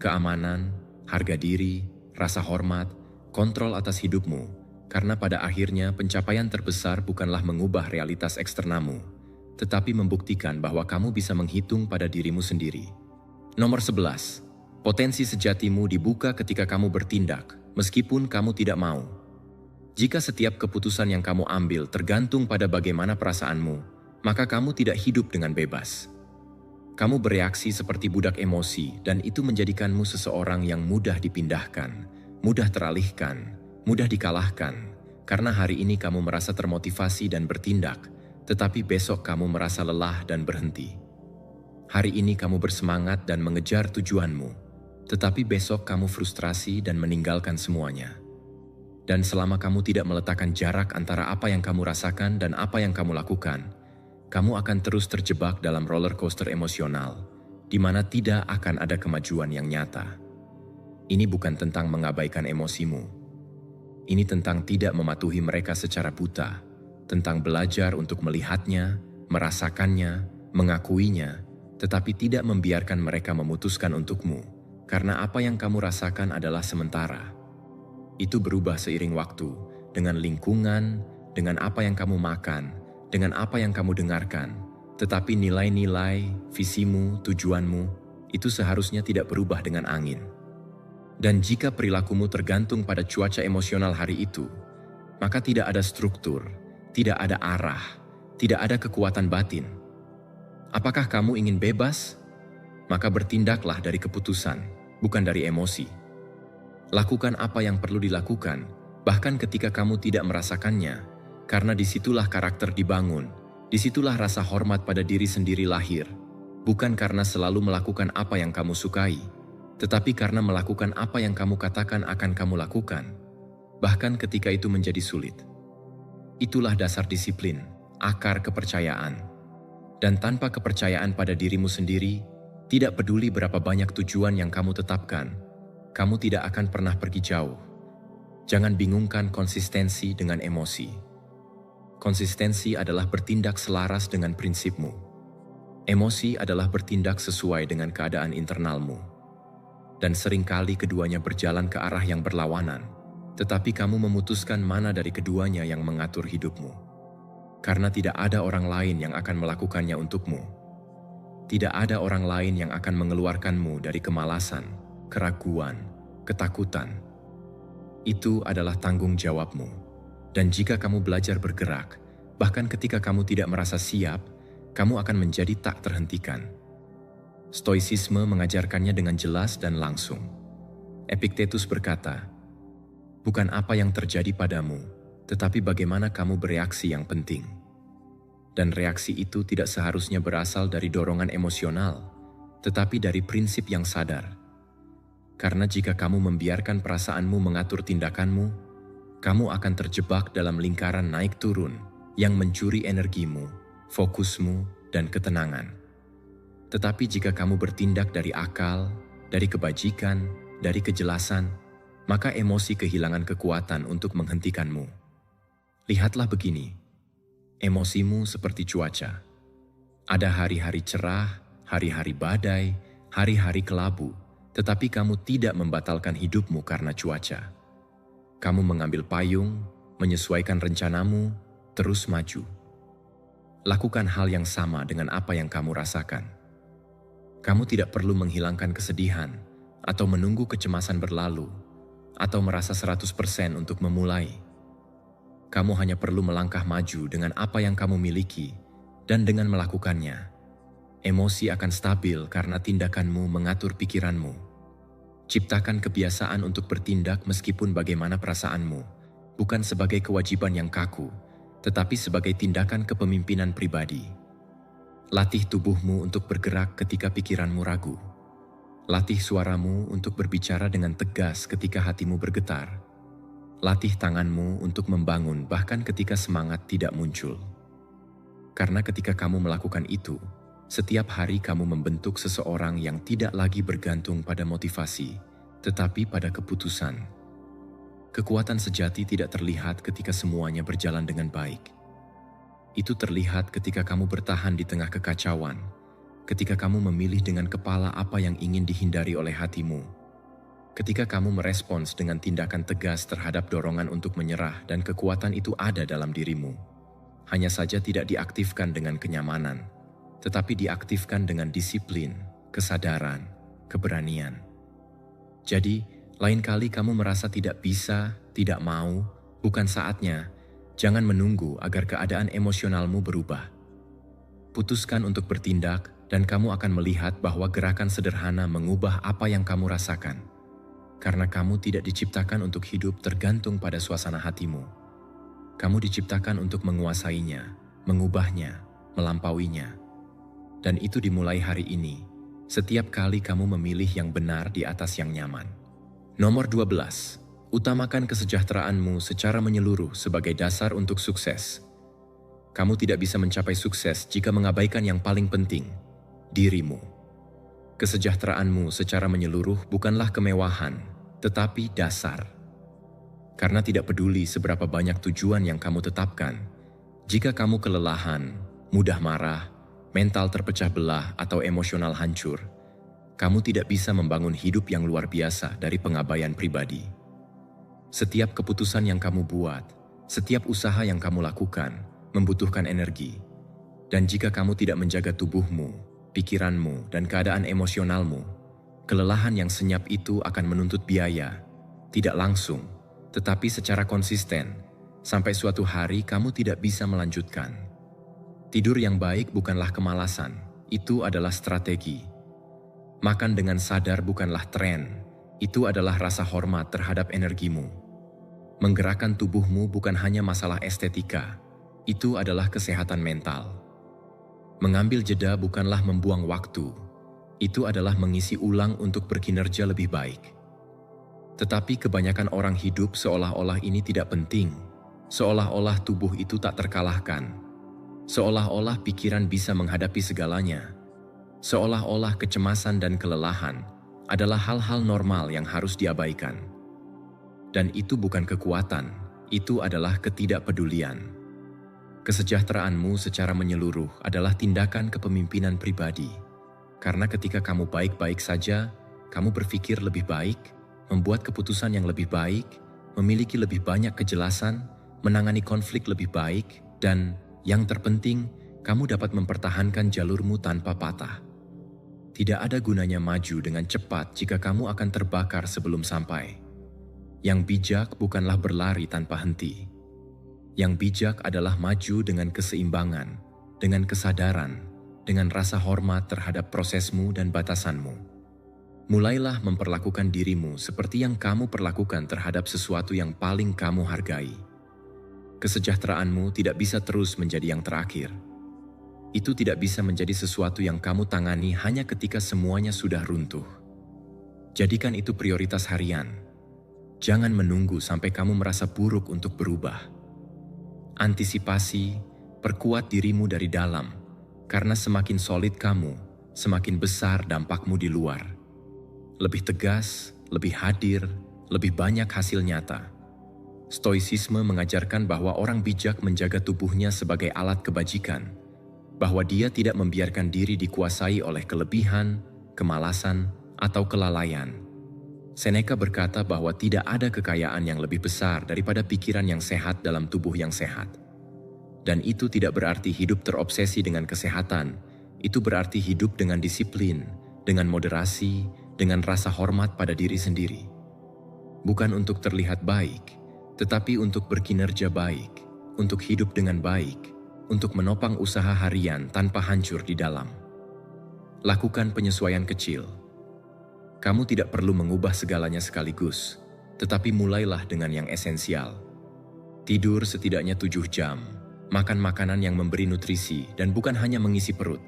Speaker 1: Keamanan, harga diri, rasa hormat, kontrol atas hidupmu, karena pada akhirnya pencapaian terbesar bukanlah mengubah realitas eksternalmu, tetapi membuktikan bahwa kamu bisa menghitung pada dirimu sendiri. Nomor 11. Potensi sejatimu dibuka ketika kamu bertindak, meskipun kamu tidak mau. Jika setiap keputusan yang kamu ambil tergantung pada bagaimana perasaanmu, maka kamu tidak hidup dengan bebas. Kamu bereaksi seperti budak emosi dan itu menjadikanmu seseorang yang mudah dipindahkan, mudah teralihkan, mudah dikalahkan, karena hari ini kamu merasa termotivasi dan bertindak, tetapi besok kamu merasa lelah dan berhenti. Hari ini kamu bersemangat dan mengejar tujuanmu, tetapi besok kamu frustrasi dan meninggalkan semuanya. Dan selama kamu tidak meletakkan jarak antara apa yang kamu rasakan dan apa yang kamu lakukan, kamu akan terus terjebak dalam roller coaster emosional, di mana tidak akan ada kemajuan yang nyata. Ini bukan tentang mengabaikan emosimu. Ini tentang tidak mematuhi mereka secara buta, tentang belajar untuk melihatnya, merasakannya, mengakuinya, tetapi tidak membiarkan mereka memutuskan untukmu, karena apa yang kamu rasakan adalah sementara. Itu berubah seiring waktu, dengan lingkungan, dengan apa yang kamu makan, dengan apa yang kamu dengarkan, tetapi nilai-nilai, visimu, tujuanmu, itu seharusnya tidak berubah dengan angin. Dan jika perilakumu tergantung pada cuaca emosional hari itu, maka tidak ada struktur, tidak ada arah, tidak ada kekuatan batin. Apakah kamu ingin bebas? Maka bertindaklah dari keputusan, bukan dari emosi. Lakukan apa yang perlu dilakukan, bahkan ketika kamu tidak merasakannya, karena disitulah karakter dibangun, disitulah rasa hormat pada diri sendiri lahir, bukan karena selalu melakukan apa yang kamu sukai, tetapi karena melakukan apa yang kamu katakan akan kamu lakukan, bahkan ketika itu menjadi sulit. Itulah dasar disiplin, akar kepercayaan. Dan tanpa kepercayaan pada dirimu sendiri, tidak peduli berapa banyak tujuan yang kamu tetapkan, kamu tidak akan pernah pergi jauh. Jangan bingungkan konsistensi dengan emosi. Konsistensi adalah bertindak selaras dengan prinsipmu. Emosi adalah bertindak sesuai dengan keadaan internalmu. Dan seringkali keduanya berjalan ke arah yang berlawanan, tetapi kamu memutuskan mana dari keduanya yang mengatur hidupmu. Karena tidak ada orang lain yang akan melakukannya untukmu. Tidak ada orang lain yang akan mengeluarkanmu dari kemalasan, keraguan, ketakutan. Itu adalah tanggung jawabmu. Dan jika kamu belajar bergerak, bahkan ketika kamu tidak merasa siap, kamu akan menjadi tak terhentikan. Stoicisme mengajarkannya dengan jelas dan langsung. Epictetus berkata, "Bukan apa yang terjadi padamu, tetapi bagaimana kamu bereaksi yang penting." Dan reaksi itu tidak seharusnya berasal dari dorongan emosional, tetapi dari prinsip yang sadar. Karena jika kamu membiarkan perasaanmu mengatur tindakanmu, kamu akan terjebak dalam lingkaran naik turun yang mencuri energimu, fokusmu, dan ketenangan. Tetapi jika kamu bertindak dari akal, dari kebajikan, dari kejelasan, maka emosi kehilangan kekuatan untuk menghentikanmu. Lihatlah begini, emosimu seperti cuaca. Ada hari-hari cerah, hari-hari badai, hari-hari kelabu, tetapi kamu tidak membatalkan hidupmu karena cuaca. Kamu mengambil payung, menyesuaikan rencanamu, terus maju. Lakukan hal yang sama dengan apa yang kamu rasakan. Kamu tidak perlu menghilangkan kesedihan, atau menunggu kecemasan berlalu, atau merasa 100% untuk memulai. Kamu hanya perlu melangkah maju dengan apa yang kamu miliki, dan dengan melakukannya, emosi akan stabil karena tindakanmu mengatur pikiranmu. Ciptakan kebiasaan untuk bertindak meskipun bagaimana perasaanmu, bukan sebagai kewajiban yang kaku, tetapi sebagai tindakan kepemimpinan pribadi. Latih tubuhmu untuk bergerak ketika pikiranmu ragu. Latih suaramu untuk berbicara dengan tegas ketika hatimu bergetar. Latih tanganmu untuk membangun bahkan ketika semangat tidak muncul. Karena ketika kamu melakukan itu, setiap hari kamu membentuk seseorang yang tidak lagi bergantung pada motivasi, tetapi pada keputusan. Kekuatan sejati tidak terlihat ketika semuanya berjalan dengan baik. Itu terlihat ketika kamu bertahan di tengah kekacauan, ketika kamu memilih dengan kepala apa yang ingin dihindari oleh hatimu, ketika kamu merespons dengan tindakan tegas terhadap dorongan untuk menyerah dan kekuatan itu ada dalam dirimu. Hanya saja tidak diaktifkan dengan kenyamanan, tetapi diaktifkan dengan disiplin, kesadaran, keberanian. Jadi, lain kali kamu merasa tidak bisa, tidak mau, bukan saatnya, jangan menunggu agar keadaan emosionalmu berubah. Putuskan untuk bertindak dan kamu akan melihat bahwa gerakan sederhana mengubah apa yang kamu rasakan. Karena kamu tidak diciptakan untuk hidup tergantung pada suasana hatimu. Kamu diciptakan untuk menguasainya, mengubahnya, melampauinya. Dan itu dimulai hari ini, setiap kali kamu memilih yang benar di atas yang nyaman. Nomor 12, utamakan kesejahteraanmu secara menyeluruh sebagai dasar untuk sukses. Kamu tidak bisa mencapai sukses jika mengabaikan yang paling penting, dirimu. Kesejahteraanmu secara menyeluruh bukanlah kemewahan, tetapi dasar. Karena tidak peduli seberapa banyak tujuan yang kamu tetapkan, jika kamu kelelahan, mudah marah, mental terpecah belah atau emosional hancur, kamu tidak bisa membangun hidup yang luar biasa dari pengabaian pribadi. Setiap keputusan yang kamu buat, setiap usaha yang kamu lakukan, membutuhkan energi. Dan jika kamu tidak menjaga tubuhmu, pikiranmu, dan keadaan emosionalmu, kelelahan yang senyap itu akan menuntut biaya, tidak langsung, tetapi secara konsisten, sampai suatu hari kamu tidak bisa melanjutkan. Tidur yang baik bukanlah kemalasan, itu adalah strategi. Makan dengan sadar bukanlah tren, itu adalah rasa hormat terhadap energimu. Menggerakkan tubuhmu bukan hanya masalah estetika, itu adalah kesehatan mental. Mengambil jeda bukanlah membuang waktu, Itu adalah mengisi ulang untuk berkinerja lebih baik. Tetapi kebanyakan orang hidup seolah-olah ini tidak penting, seolah-olah tubuh itu tak terkalahkan, seolah-olah pikiran bisa menghadapi segalanya, seolah-olah kecemasan dan kelelahan adalah hal-hal normal yang harus diabaikan. Dan itu bukan kekuatan, itu adalah ketidakpedulian. Kesejahteraan,mu secara menyeluruh adalah tindakan kepemimpinan pribadi. Karena ketika kamu baik-baik saja, kamu berpikir lebih baik, membuat keputusan yang lebih baik, memiliki lebih banyak kejelasan, menangani konflik lebih baik, dan yang terpenting, kamu dapat mempertahankan jalurmu tanpa patah. Tidak ada gunanya maju dengan cepat jika kamu akan terbakar sebelum sampai. Yang bijak bukanlah berlari tanpa henti. Yang bijak adalah maju dengan keseimbangan, dengan kesadaran, dengan rasa hormat terhadap prosesmu dan batasanmu. Mulailah memperlakukan dirimu seperti yang kamu perlakukan terhadap sesuatu yang paling kamu hargai. Kesejahteraan,mu tidak bisa terus menjadi yang terakhir. Itu tidak bisa menjadi sesuatu yang kamu tangani hanya ketika semuanya sudah runtuh. Jadikan itu prioritas harian. Jangan menunggu sampai kamu merasa buruk untuk berubah. Antisipasi, perkuat dirimu dari dalam, karena semakin solid kamu, semakin besar dampakmu di luar. Lebih tegas, lebih hadir, lebih banyak hasil nyata. Stoicisme mengajarkan bahwa orang bijak menjaga tubuhnya sebagai alat kebajikan, bahwa dia tidak membiarkan diri dikuasai oleh kelebihan, kemalasan, atau kelalaian. Seneca berkata bahwa tidak ada kekayaan yang lebih besar daripada pikiran yang sehat dalam tubuh yang sehat. Dan itu tidak berarti hidup terobsesi dengan kesehatan, itu berarti hidup dengan disiplin, dengan moderasi, dengan rasa hormat pada diri sendiri. Bukan untuk terlihat baik, tetapi untuk berkinerja baik, untuk hidup dengan baik, untuk menopang usaha harian tanpa hancur di dalam. Lakukan penyesuaian kecil. Kamu tidak perlu mengubah segalanya sekaligus, tetapi mulailah dengan yang esensial. Tidur setidaknya 7 jam. Makan makanan yang memberi nutrisi dan bukan hanya mengisi perut.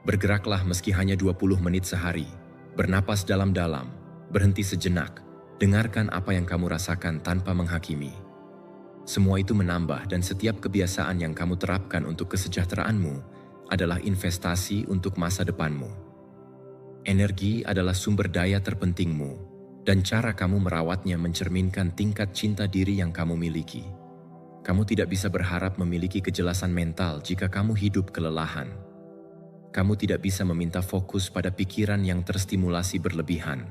Speaker 1: Bergeraklah meski hanya 20 menit sehari. Bernapas dalam-dalam, berhenti sejenak, dengarkan apa yang kamu rasakan tanpa menghakimi. Semua itu menambah dan setiap kebiasaan yang kamu terapkan untuk kesejahteraanmu adalah investasi untuk masa depanmu. Energi adalah sumber daya terpentingmu dan cara kamu merawatnya mencerminkan tingkat cinta diri yang kamu miliki. Kamu tidak bisa berharap memiliki kejelasan mental jika kamu hidup kelelahan. Kamu tidak bisa meminta fokus pada pikiran yang terstimulasi berlebihan.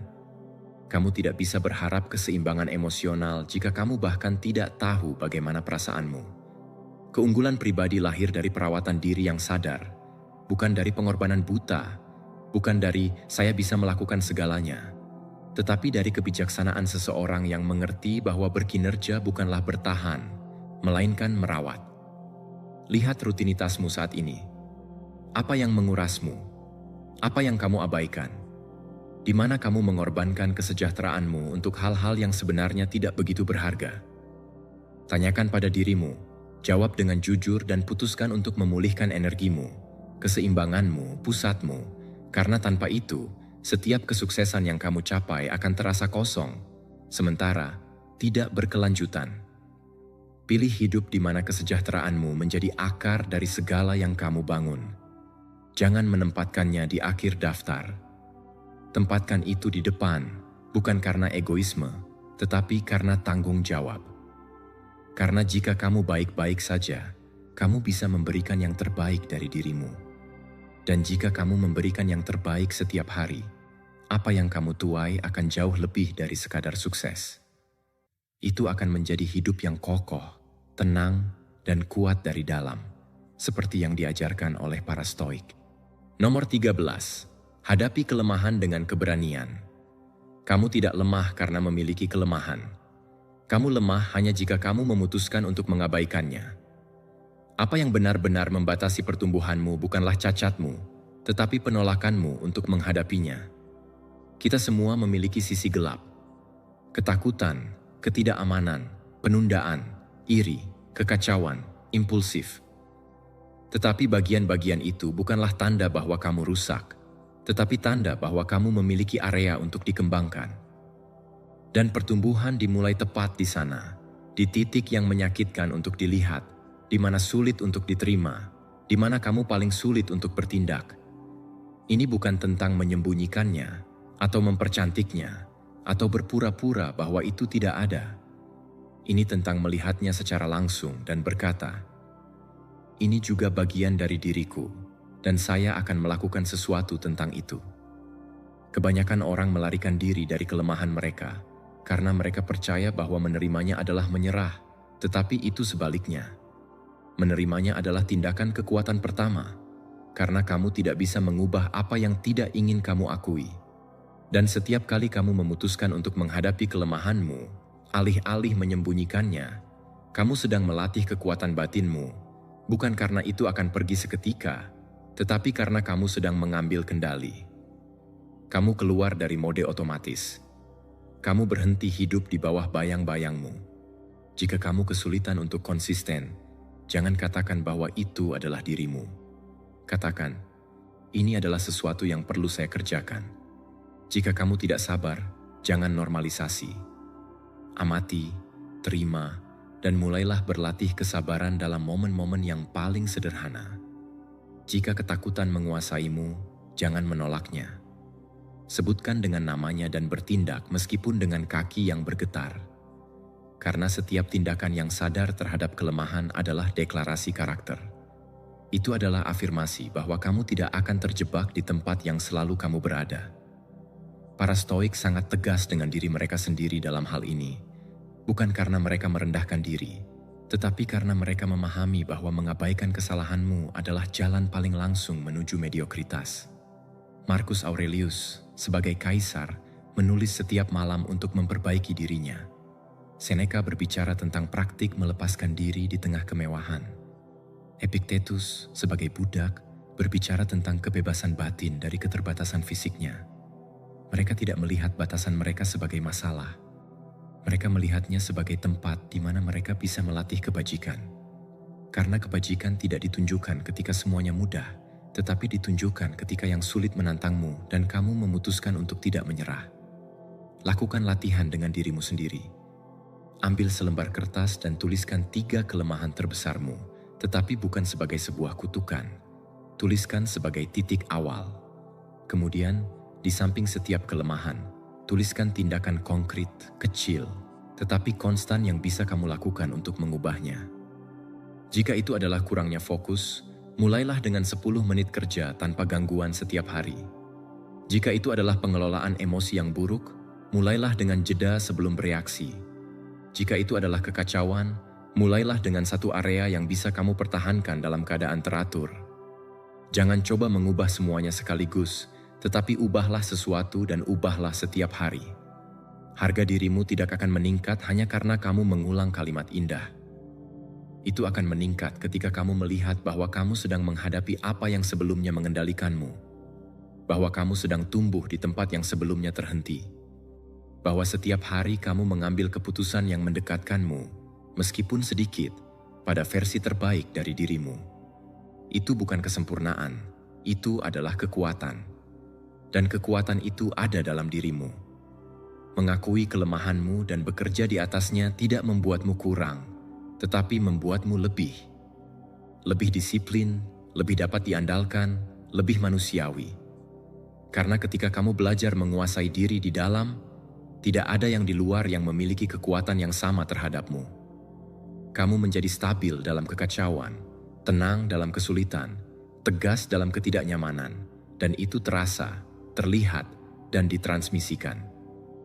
Speaker 1: Kamu tidak bisa berharap keseimbangan emosional jika kamu bahkan tidak tahu bagaimana perasaanmu. Keunggulan pribadi lahir dari perawatan diri yang sadar, bukan dari pengorbanan buta, bukan dari saya bisa melakukan segalanya, tetapi dari kebijaksanaan seseorang yang mengerti bahwa berkinerja bukanlah bertahan, melainkan merawat. Lihat rutinitasmu saat ini. Apa yang mengurasmu? Apa yang kamu abaikan? Di mana kamu mengorbankan kesejahteraanmu untuk hal-hal yang sebenarnya tidak begitu berharga? Tanyakan pada dirimu, jawab dengan jujur dan putuskan untuk memulihkan energimu, keseimbanganmu, pusatmu, karena tanpa itu, setiap kesuksesan yang kamu capai akan terasa kosong, sementara tidak berkelanjutan. Pilih hidup di mana kesejahteraanmu menjadi akar dari segala yang kamu bangun. Jangan menempatkannya di akhir daftar. Tempatkan itu di depan, bukan karena egoisme, tetapi karena tanggung jawab. Karena jika kamu baik-baik saja, kamu bisa memberikan yang terbaik dari dirimu. Dan jika kamu memberikan yang terbaik setiap hari, apa yang kamu tuai akan jauh lebih dari sekadar sukses. Itu akan menjadi hidup yang kokoh, tenang, dan kuat dari dalam, seperti yang diajarkan oleh para Stoik. Nomor 13. Hadapi kelemahan dengan keberanian. Kamu tidak lemah karena memiliki kelemahan. Kamu lemah hanya jika kamu memutuskan untuk mengabaikannya. Apa yang benar-benar membatasi pertumbuhanmu bukanlah cacatmu, tetapi penolakanmu untuk menghadapinya. Kita semua memiliki sisi gelap. Ketakutan, ketidakamanan, penundaan, iri, kekacauan, impulsif. Tetapi bagian-bagian itu bukanlah tanda bahwa kamu rusak. tetapi tanda bahwa kamu memiliki area untuk dikembangkan. Dan pertumbuhan dimulai tepat di sana, di titik yang menyakitkan untuk dilihat, di mana sulit untuk diterima, di mana kamu paling sulit untuk bertindak. Ini bukan tentang menyembunyikannya, atau mempercantiknya, atau berpura-pura bahwa itu tidak ada. Ini tentang melihatnya secara langsung dan berkata, "Ini juga bagian dari diriku, dan saya akan melakukan sesuatu tentang itu." Kebanyakan orang melarikan diri dari kelemahan mereka, karena mereka percaya bahwa menerimanya adalah menyerah, tetapi itu sebaliknya. Menerimanya adalah tindakan kekuatan pertama, karena kamu tidak bisa mengubah apa yang tidak ingin kamu akui. Dan setiap kali kamu memutuskan untuk menghadapi kelemahanmu, alih-alih menyembunyikannya, kamu sedang melatih kekuatan batinmu, bukan karena itu akan pergi seketika, tetapi karena kamu sedang mengambil kendali. Kamu keluar dari mode otomatis. Kamu berhenti hidup di bawah bayang-bayangmu. Jika kamu kesulitan untuk konsisten, jangan katakan bahwa itu adalah dirimu. Katakan, "Ini adalah sesuatu yang perlu saya kerjakan." Jika kamu tidak sabar, jangan normalisasi. Amati, terima, dan mulailah berlatih kesabaran dalam momen-momen yang paling sederhana. Jika ketakutan menguasaimu, jangan menolaknya. Sebutkan dengan namanya dan bertindak meskipun dengan kaki yang bergetar. Karena setiap tindakan yang sadar terhadap kelemahan adalah deklarasi karakter. Itu adalah afirmasi bahwa kamu tidak akan terjebak di tempat yang selalu kamu berada. Para Stoik sangat tegas dengan diri mereka sendiri dalam hal ini, bukan karena mereka merendahkan diri, tetapi karena mereka memahami bahwa mengabaikan kesalahanmu adalah jalan paling langsung menuju mediokritas. Marcus Aurelius, sebagai kaisar, menulis setiap malam untuk memperbaiki dirinya. Seneca berbicara tentang praktik melepaskan diri di tengah kemewahan. Epictetus, sebagai budak, berbicara tentang kebebasan batin dari keterbatasan fisiknya. Mereka tidak melihat batasan mereka sebagai masalah. Mereka melihatnya sebagai tempat di mana mereka bisa melatih kebajikan. Karena kebajikan tidak ditunjukkan ketika semuanya mudah, tetapi ditunjukkan ketika yang sulit menantangmu dan kamu memutuskan untuk tidak menyerah. Lakukan latihan dengan dirimu sendiri. Ambil selembar kertas dan tuliskan 3 kelemahan terbesarmu, tetapi bukan sebagai sebuah kutukan. Tuliskan sebagai titik awal. Kemudian, di samping setiap kelemahan, tuliskan tindakan konkret, kecil, tetapi konstan yang bisa kamu lakukan untuk mengubahnya. Jika itu adalah kurangnya fokus, mulailah dengan 10 menit kerja tanpa gangguan setiap hari. Jika itu adalah pengelolaan emosi yang buruk, mulailah dengan jeda sebelum bereaksi. Jika itu adalah kekacauan, mulailah dengan satu area yang bisa kamu pertahankan dalam keadaan teratur. Jangan coba mengubah semuanya sekaligus, tetapi ubahlah sesuatu dan ubahlah setiap hari. Harga dirimu tidak akan meningkat hanya karena kamu mengulang kalimat indah. Itu akan meningkat ketika kamu melihat bahwa kamu sedang menghadapi apa yang sebelumnya mengendalikanmu. Bahwa kamu sedang tumbuh di tempat yang sebelumnya terhenti. Bahwa setiap hari kamu mengambil keputusan yang mendekatkanmu, meskipun sedikit, pada versi terbaik dari dirimu. Itu bukan kesempurnaan, itu adalah kekuatan. Dan kekuatan itu ada dalam dirimu. Mengakui kelemahanmu dan bekerja di atasnya tidak membuatmu kurang, tetapi membuatmu lebih. Lebih disiplin, lebih dapat diandalkan, lebih manusiawi. Karena ketika kamu belajar menguasai diri di dalam, tidak ada yang di luar yang memiliki kekuatan yang sama terhadapmu. Kamu menjadi stabil dalam kekacauan, tenang dalam kesulitan, tegas dalam ketidaknyamanan, dan itu terasa, terlihat, dan ditransmisikan.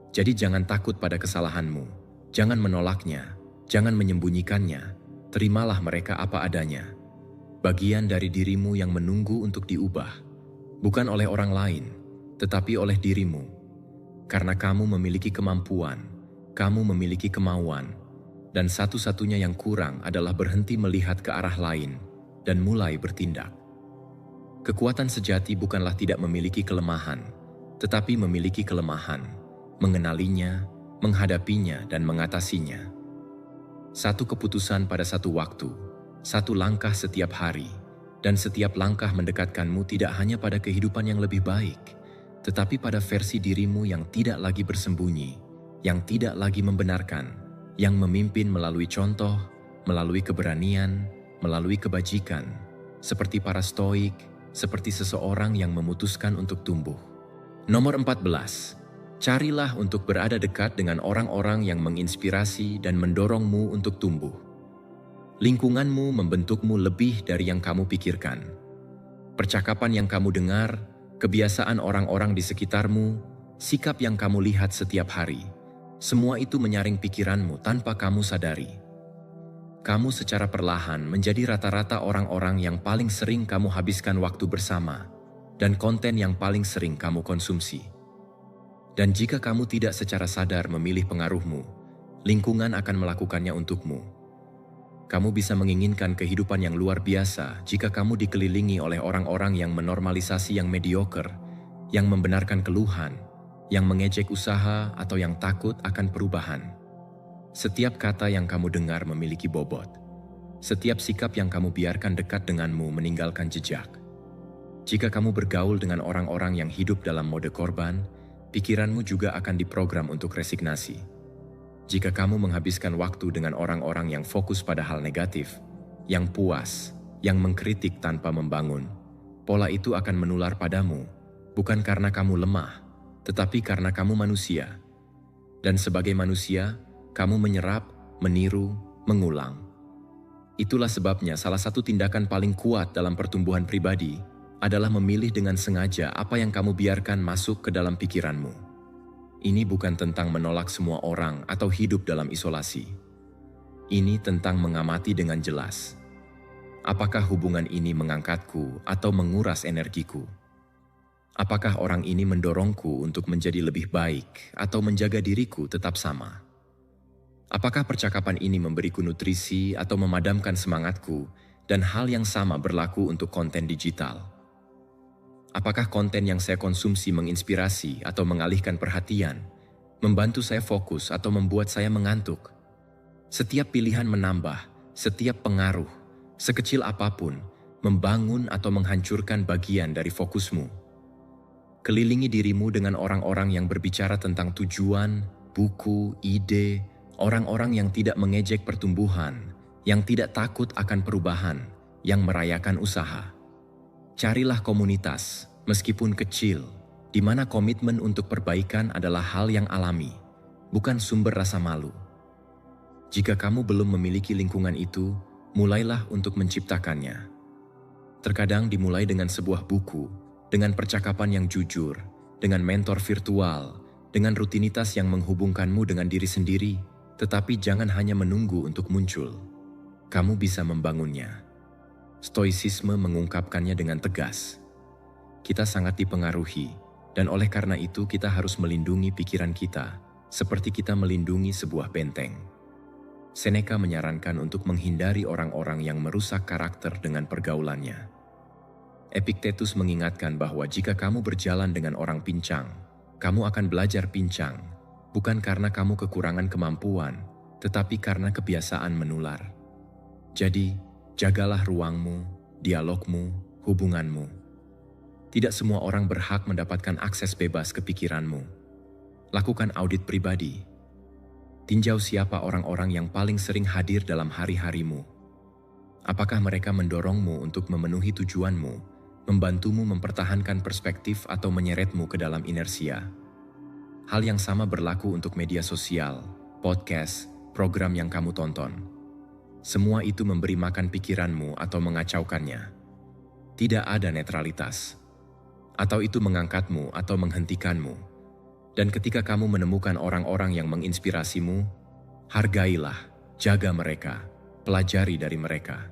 Speaker 1: Jadi jangan takut pada kesalahanmu, jangan menolaknya, jangan menyembunyikannya, terimalah mereka apa adanya. Bagian dari dirimu yang menunggu untuk diubah, bukan oleh orang lain, tetapi oleh dirimu. Karena kamu memiliki kemampuan, kamu memiliki kemauan, dan satu-satunya yang kurang adalah berhenti melihat ke arah lain dan mulai bertindak. Kekuatan sejati bukanlah tidak memiliki kelemahan, tetapi memiliki kelemahan, mengenalinya, menghadapinya, dan mengatasinya. Satu keputusan pada satu waktu, satu langkah setiap hari, Dan setiap langkah mendekatkanmu tidak hanya pada kehidupan yang lebih baik, tetapi pada versi dirimu yang tidak lagi bersembunyi, yang tidak lagi membenarkan, yang memimpin melalui contoh, melalui keberanian, melalui kebajikan, seperti para stoik, seperti seseorang yang memutuskan untuk tumbuh. Nomor 14. Carilah untuk berada dekat dengan orang-orang yang menginspirasi dan mendorongmu untuk tumbuh. Lingkunganmu membentukmu lebih dari yang kamu pikirkan. Percakapan yang kamu dengar, kebiasaan orang-orang di sekitarmu, sikap yang kamu lihat setiap hari, semua itu menyaring pikiranmu tanpa kamu sadari. Kamu secara perlahan menjadi rata-rata orang-orang yang paling sering kamu habiskan waktu bersama dan konten yang paling sering kamu konsumsi. Dan jika kamu tidak secara sadar memilih pengaruhmu, lingkungan akan melakukannya untukmu. Kamu bisa menginginkan kehidupan yang luar biasa jika kamu dikelilingi oleh orang-orang yang menormalisasi yang mediocre, yang membenarkan keluhan, yang mengejek usaha atau yang takut akan perubahan. Setiap kata yang kamu dengar memiliki bobot. Setiap sikap yang kamu biarkan dekat denganmu meninggalkan jejak. Jika kamu bergaul dengan orang-orang yang hidup dalam mode korban, pikiranmu juga akan diprogram untuk resignasi. Jika kamu menghabiskan waktu dengan orang-orang yang fokus pada hal negatif, yang puas, yang mengkritik tanpa membangun, pola itu akan menular padamu, bukan karena kamu lemah, tetapi karena kamu manusia. Dan sebagai manusia, kamu menyerap, meniru, mengulang. Itulah sebabnya salah satu tindakan paling kuat dalam pertumbuhan pribadi adalah memilih dengan sengaja apa yang kamu biarkan masuk ke dalam pikiranmu. Ini bukan tentang menolak semua orang atau hidup dalam isolasi. Ini tentang mengamati dengan jelas. Apakah hubungan ini mengangkatku atau menguras energiku? Apakah orang ini mendorongku untuk menjadi lebih baik atau menjaga diriku tetap sama? Apakah percakapan ini memberiku nutrisi atau memadamkan semangatku, dan hal yang sama berlaku untuk konten digital? Apakah konten yang saya konsumsi menginspirasi atau mengalihkan perhatian, membantu saya fokus atau membuat saya mengantuk? Setiap pilihan menambah, setiap pengaruh, sekecil apapun, membangun atau menghancurkan bagian dari fokusmu. Kelilingi dirimu dengan orang-orang yang berbicara tentang tujuan, buku, ide, orang-orang yang tidak mengejek pertumbuhan, yang tidak takut akan perubahan, yang merayakan usaha. Carilah komunitas, meskipun kecil, di mana komitmen untuk perbaikan adalah hal yang alami, bukan sumber rasa malu. Jika kamu belum memiliki lingkungan itu, mulailah untuk menciptakannya. Terkadang dimulai dengan sebuah buku, dengan percakapan yang jujur, dengan mentor virtual, dengan rutinitas yang menghubungkanmu dengan diri sendiri, tetapi jangan hanya menunggu untuk muncul. Kamu bisa membangunnya. Stoicisme mengungkapkannya dengan tegas. Kita sangat dipengaruhi, dan oleh karena itu kita harus melindungi pikiran kita, seperti kita melindungi sebuah benteng. Seneca menyarankan untuk menghindari orang-orang yang merusak karakter dengan pergaulannya. Epictetus mengingatkan bahwa jika kamu berjalan dengan orang pincang, kamu akan belajar pincang, bukan karena kamu kekurangan kemampuan, tetapi karena kebiasaan menular. Jadi, jagalah ruangmu, dialogmu, hubunganmu. Tidak semua orang berhak mendapatkan akses bebas ke pikiranmu. Lakukan audit pribadi. Tinjau siapa orang-orang yang paling sering hadir dalam hari-harimu. Apakah mereka mendorongmu untuk memenuhi tujuanmu, membantumu mempertahankan perspektif atau menyeretmu ke dalam inersia? Hal yang sama berlaku untuk media sosial, podcast, program yang kamu tonton. Semua itu memberi makan pikiranmu atau mengacaukannya. Tidak ada netralitas. Atau itu mengangkatmu atau menghentikanmu. Dan ketika kamu menemukan orang-orang yang menginspirasimu, hargailah, jaga mereka, pelajari dari mereka.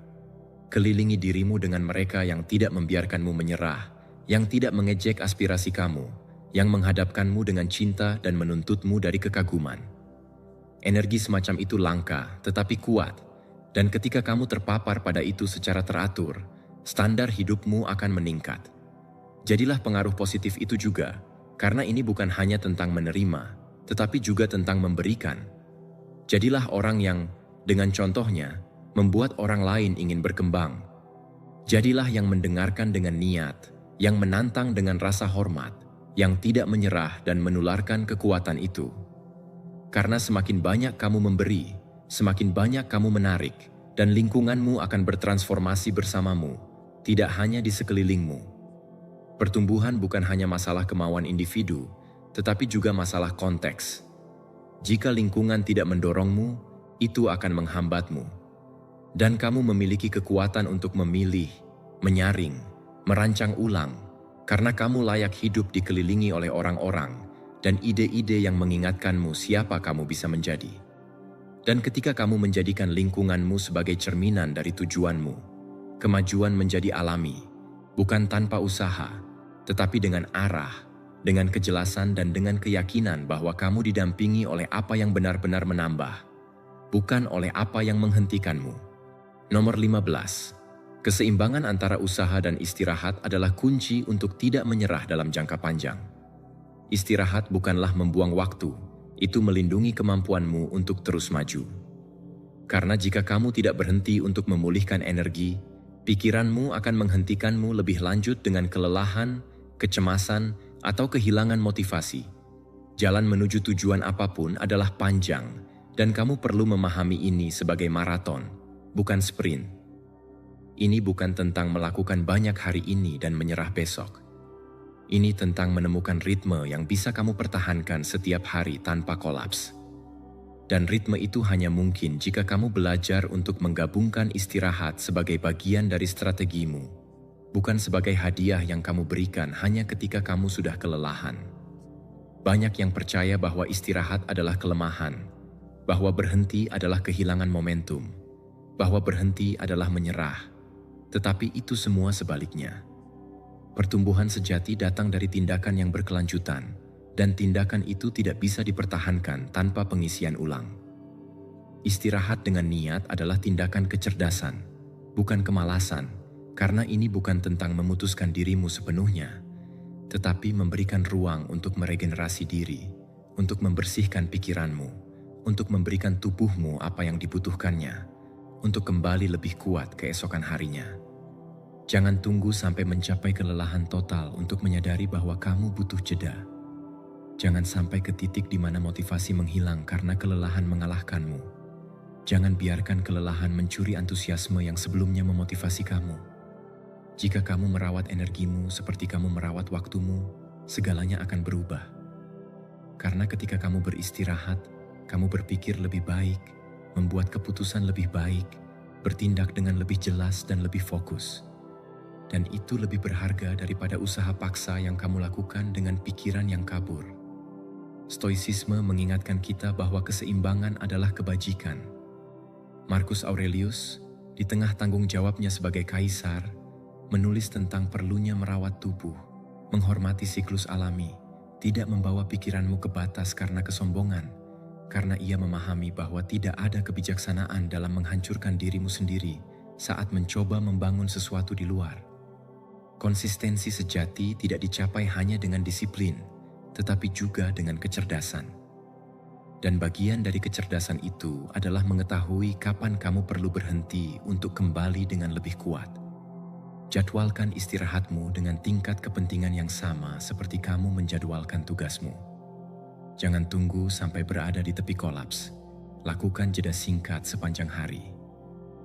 Speaker 1: Kelilingi dirimu dengan mereka yang tidak membiarkanmu menyerah, yang tidak mengejek aspirasi kamu, yang menghadapkanmu dengan cinta dan menuntutmu dari kekaguman. Energi semacam itu langka, tetapi kuat. Dan ketika kamu terpapar pada itu secara teratur, standar hidupmu akan meningkat. Jadilah pengaruh positif itu juga, karena ini bukan hanya tentang menerima, tetapi juga tentang memberikan. Jadilah orang yang, dengan contohnya, membuat orang lain ingin berkembang. Jadilah yang mendengarkan dengan niat, yang menantang dengan rasa hormat, yang tidak menyerah dan menularkan kekuatan itu. Karena semakin banyak kamu memberi, semakin banyak kamu menarik, dan lingkunganmu akan bertransformasi bersamamu, tidak hanya di sekelilingmu. Pertumbuhan bukan hanya masalah kemauan individu, tetapi juga masalah konteks. Jika lingkungan tidak mendorongmu, itu akan menghambatmu. Dan kamu memiliki kekuatan untuk memilih, menyaring, merancang ulang, karena kamu layak hidup dikelilingi oleh orang-orang dan ide-ide yang mengingatkanmu siapa kamu bisa menjadi. Dan ketika kamu menjadikan lingkunganmu sebagai cerminan dari tujuanmu, kemajuan menjadi alami, bukan tanpa usaha, tetapi dengan arah, dengan kejelasan dan dengan keyakinan bahwa kamu didampingi oleh apa yang benar-benar menambah, bukan oleh apa yang menghentikanmu. Nomor 15. Keseimbangan antara usaha dan istirahat adalah kunci untuk tidak menyerah dalam jangka panjang. Istirahat bukanlah membuang waktu, itu melindungi kemampuanmu untuk terus maju. Karena jika kamu tidak berhenti untuk memulihkan energi, pikiranmu akan menghentikanmu lebih lanjut dengan kelelahan, kecemasan, atau kehilangan motivasi. Jalan menuju tujuan apapun adalah panjang, dan kamu perlu memahami ini sebagai maraton, bukan sprint. Ini bukan tentang melakukan banyak hari ini dan menyerah besok. Ini tentang menemukan ritme yang bisa kamu pertahankan setiap hari tanpa kolaps. Dan ritme itu hanya mungkin jika kamu belajar untuk menggabungkan istirahat sebagai bagian dari strategimu, bukan sebagai hadiah yang kamu berikan hanya ketika kamu sudah kelelahan. Banyak yang percaya bahwa istirahat adalah kelemahan, bahwa berhenti adalah kehilangan momentum, bahwa berhenti adalah menyerah. Tetapi itu semua sebaliknya. Pertumbuhan sejati datang dari tindakan yang berkelanjutan, dan tindakan itu tidak bisa dipertahankan tanpa pengisian ulang. Istirahat dengan niat adalah tindakan kecerdasan, bukan kemalasan, karena ini bukan tentang memutuskan dirimu sepenuhnya, tetapi memberikan ruang untuk meregenerasi diri, untuk membersihkan pikiranmu, untuk memberikan tubuhmu apa yang dibutuhkannya, untuk kembali lebih kuat keesokan harinya. Jangan tunggu sampai mencapai kelelahan total untuk menyadari bahwa kamu butuh jeda. Jangan sampai ke titik di mana motivasi menghilang karena kelelahan mengalahkanmu. Jangan biarkan kelelahan mencuri antusiasme yang sebelumnya memotivasi kamu. Jika kamu merawat energimu seperti kamu merawat waktumu, segalanya akan berubah. Karena ketika kamu beristirahat, kamu berpikir lebih baik, membuat keputusan lebih baik, bertindak dengan lebih jelas dan lebih fokus. Dan itu lebih berharga daripada usaha paksa yang kamu lakukan dengan pikiran yang kabur. Stoicisme mengingatkan kita bahwa keseimbangan adalah kebajikan. Marcus Aurelius, di tengah tanggung jawabnya sebagai kaisar, menulis tentang perlunya merawat tubuh, menghormati siklus alami, tidak membawa pikiranmu ke batas karena kesombongan, karena ia memahami bahwa tidak ada kebijaksanaan dalam menghancurkan dirimu sendiri saat mencoba membangun sesuatu di luar. Konsistensi sejati tidak dicapai hanya dengan disiplin, tetapi juga dengan kecerdasan. Dan bagian dari kecerdasan itu adalah mengetahui kapan kamu perlu berhenti untuk kembali dengan lebih kuat. Jadwalkan istirahatmu dengan tingkat kepentingan yang sama seperti kamu menjadwalkan tugasmu. Jangan tunggu sampai berada di tepi kolaps. Lakukan jeda singkat sepanjang hari.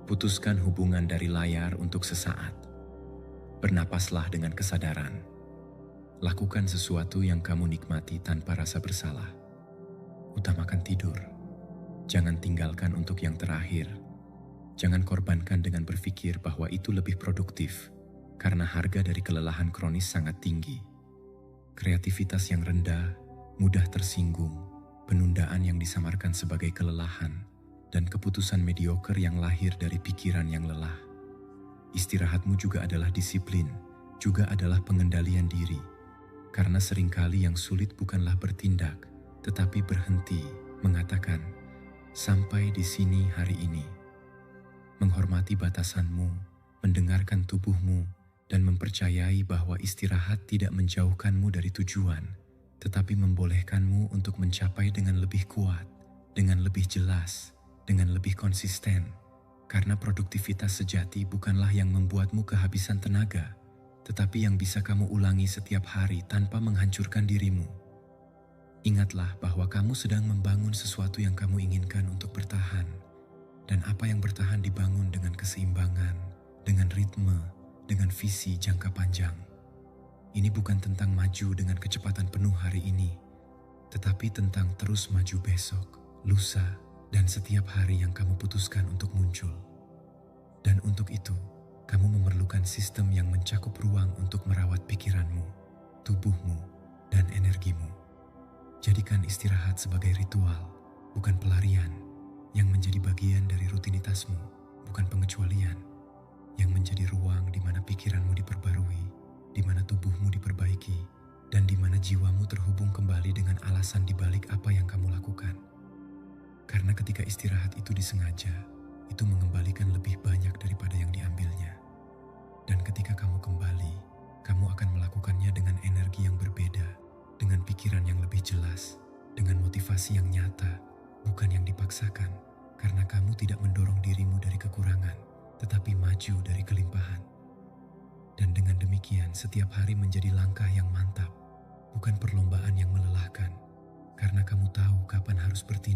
Speaker 1: Putuskan hubungan dari layar untuk sesaat. Bernapaslah dengan kesadaran. Lakukan sesuatu yang kamu nikmati tanpa rasa bersalah. Utamakan tidur. Jangan tinggalkan untuk yang terakhir. Jangan korbankan dengan berpikir bahwa itu lebih produktif, karena harga dari kelelahan kronis sangat tinggi. Kreativitas yang rendah, mudah tersinggung, penundaan yang disamarkan sebagai kelelahan, dan keputusan mediocre yang lahir dari pikiran yang lelah. Istirahatmu juga adalah disiplin, juga adalah pengendalian diri, karena seringkali yang sulit bukanlah bertindak, tetapi berhenti, mengatakan, "Sampai di sini hari ini." Menghormati batasanmu, mendengarkan tubuhmu, dan mempercayai bahwa istirahat tidak menjauhkanmu dari tujuan, tetapi membolehkanmu untuk mencapai dengan lebih kuat, dengan lebih jelas, dengan lebih konsisten, Karena produktivitas sejati bukanlah yang membuatmu kehabisan tenaga, tetapi yang bisa kamu ulangi setiap hari tanpa menghancurkan dirimu. Ingatlah bahwa kamu sedang membangun sesuatu yang kamu inginkan untuk bertahan, dan apa yang bertahan dibangun dengan keseimbangan, dengan ritme, dengan visi jangka panjang. Ini bukan tentang maju dengan kecepatan penuh hari ini, tetapi tentang terus maju besok, lusa, dan setiap hari yang kamu putuskan untuk muncul. Dan untuk itu, kamu memerlukan sistem yang mencakup ruang untuk merawat pikiranmu, tubuhmu, dan energimu. Jadikan istirahat sebagai ritual, bukan pelarian, yang menjadi bagian dari rutinitasmu, bukan pengecualian, yang menjadi ruang di mana pikiranmu diperbarui, di mana tubuhmu diperbaiki, dan di mana jiwamu terhubung kembali dengan alasan di balik apa yang kamu lakukan. Karena ketika istirahat itu disengaja, itu mengembalikan lebih banyak daripada yang diambilnya. Dan ketika kamu kembali, kamu akan melakukannya dengan energi yang berbeda, dengan pikiran yang lebih jelas, dengan motivasi yang nyata, bukan yang dipaksakan, karena kamu tidak mendorong dirimu dari kekurangan, tetapi maju dari kelimpahan. Dan dengan demikian, setiap hari menjadi langkah yang mantap, bukan perlombaan yang melelahkan, karena kamu tahu kapan harus bertindak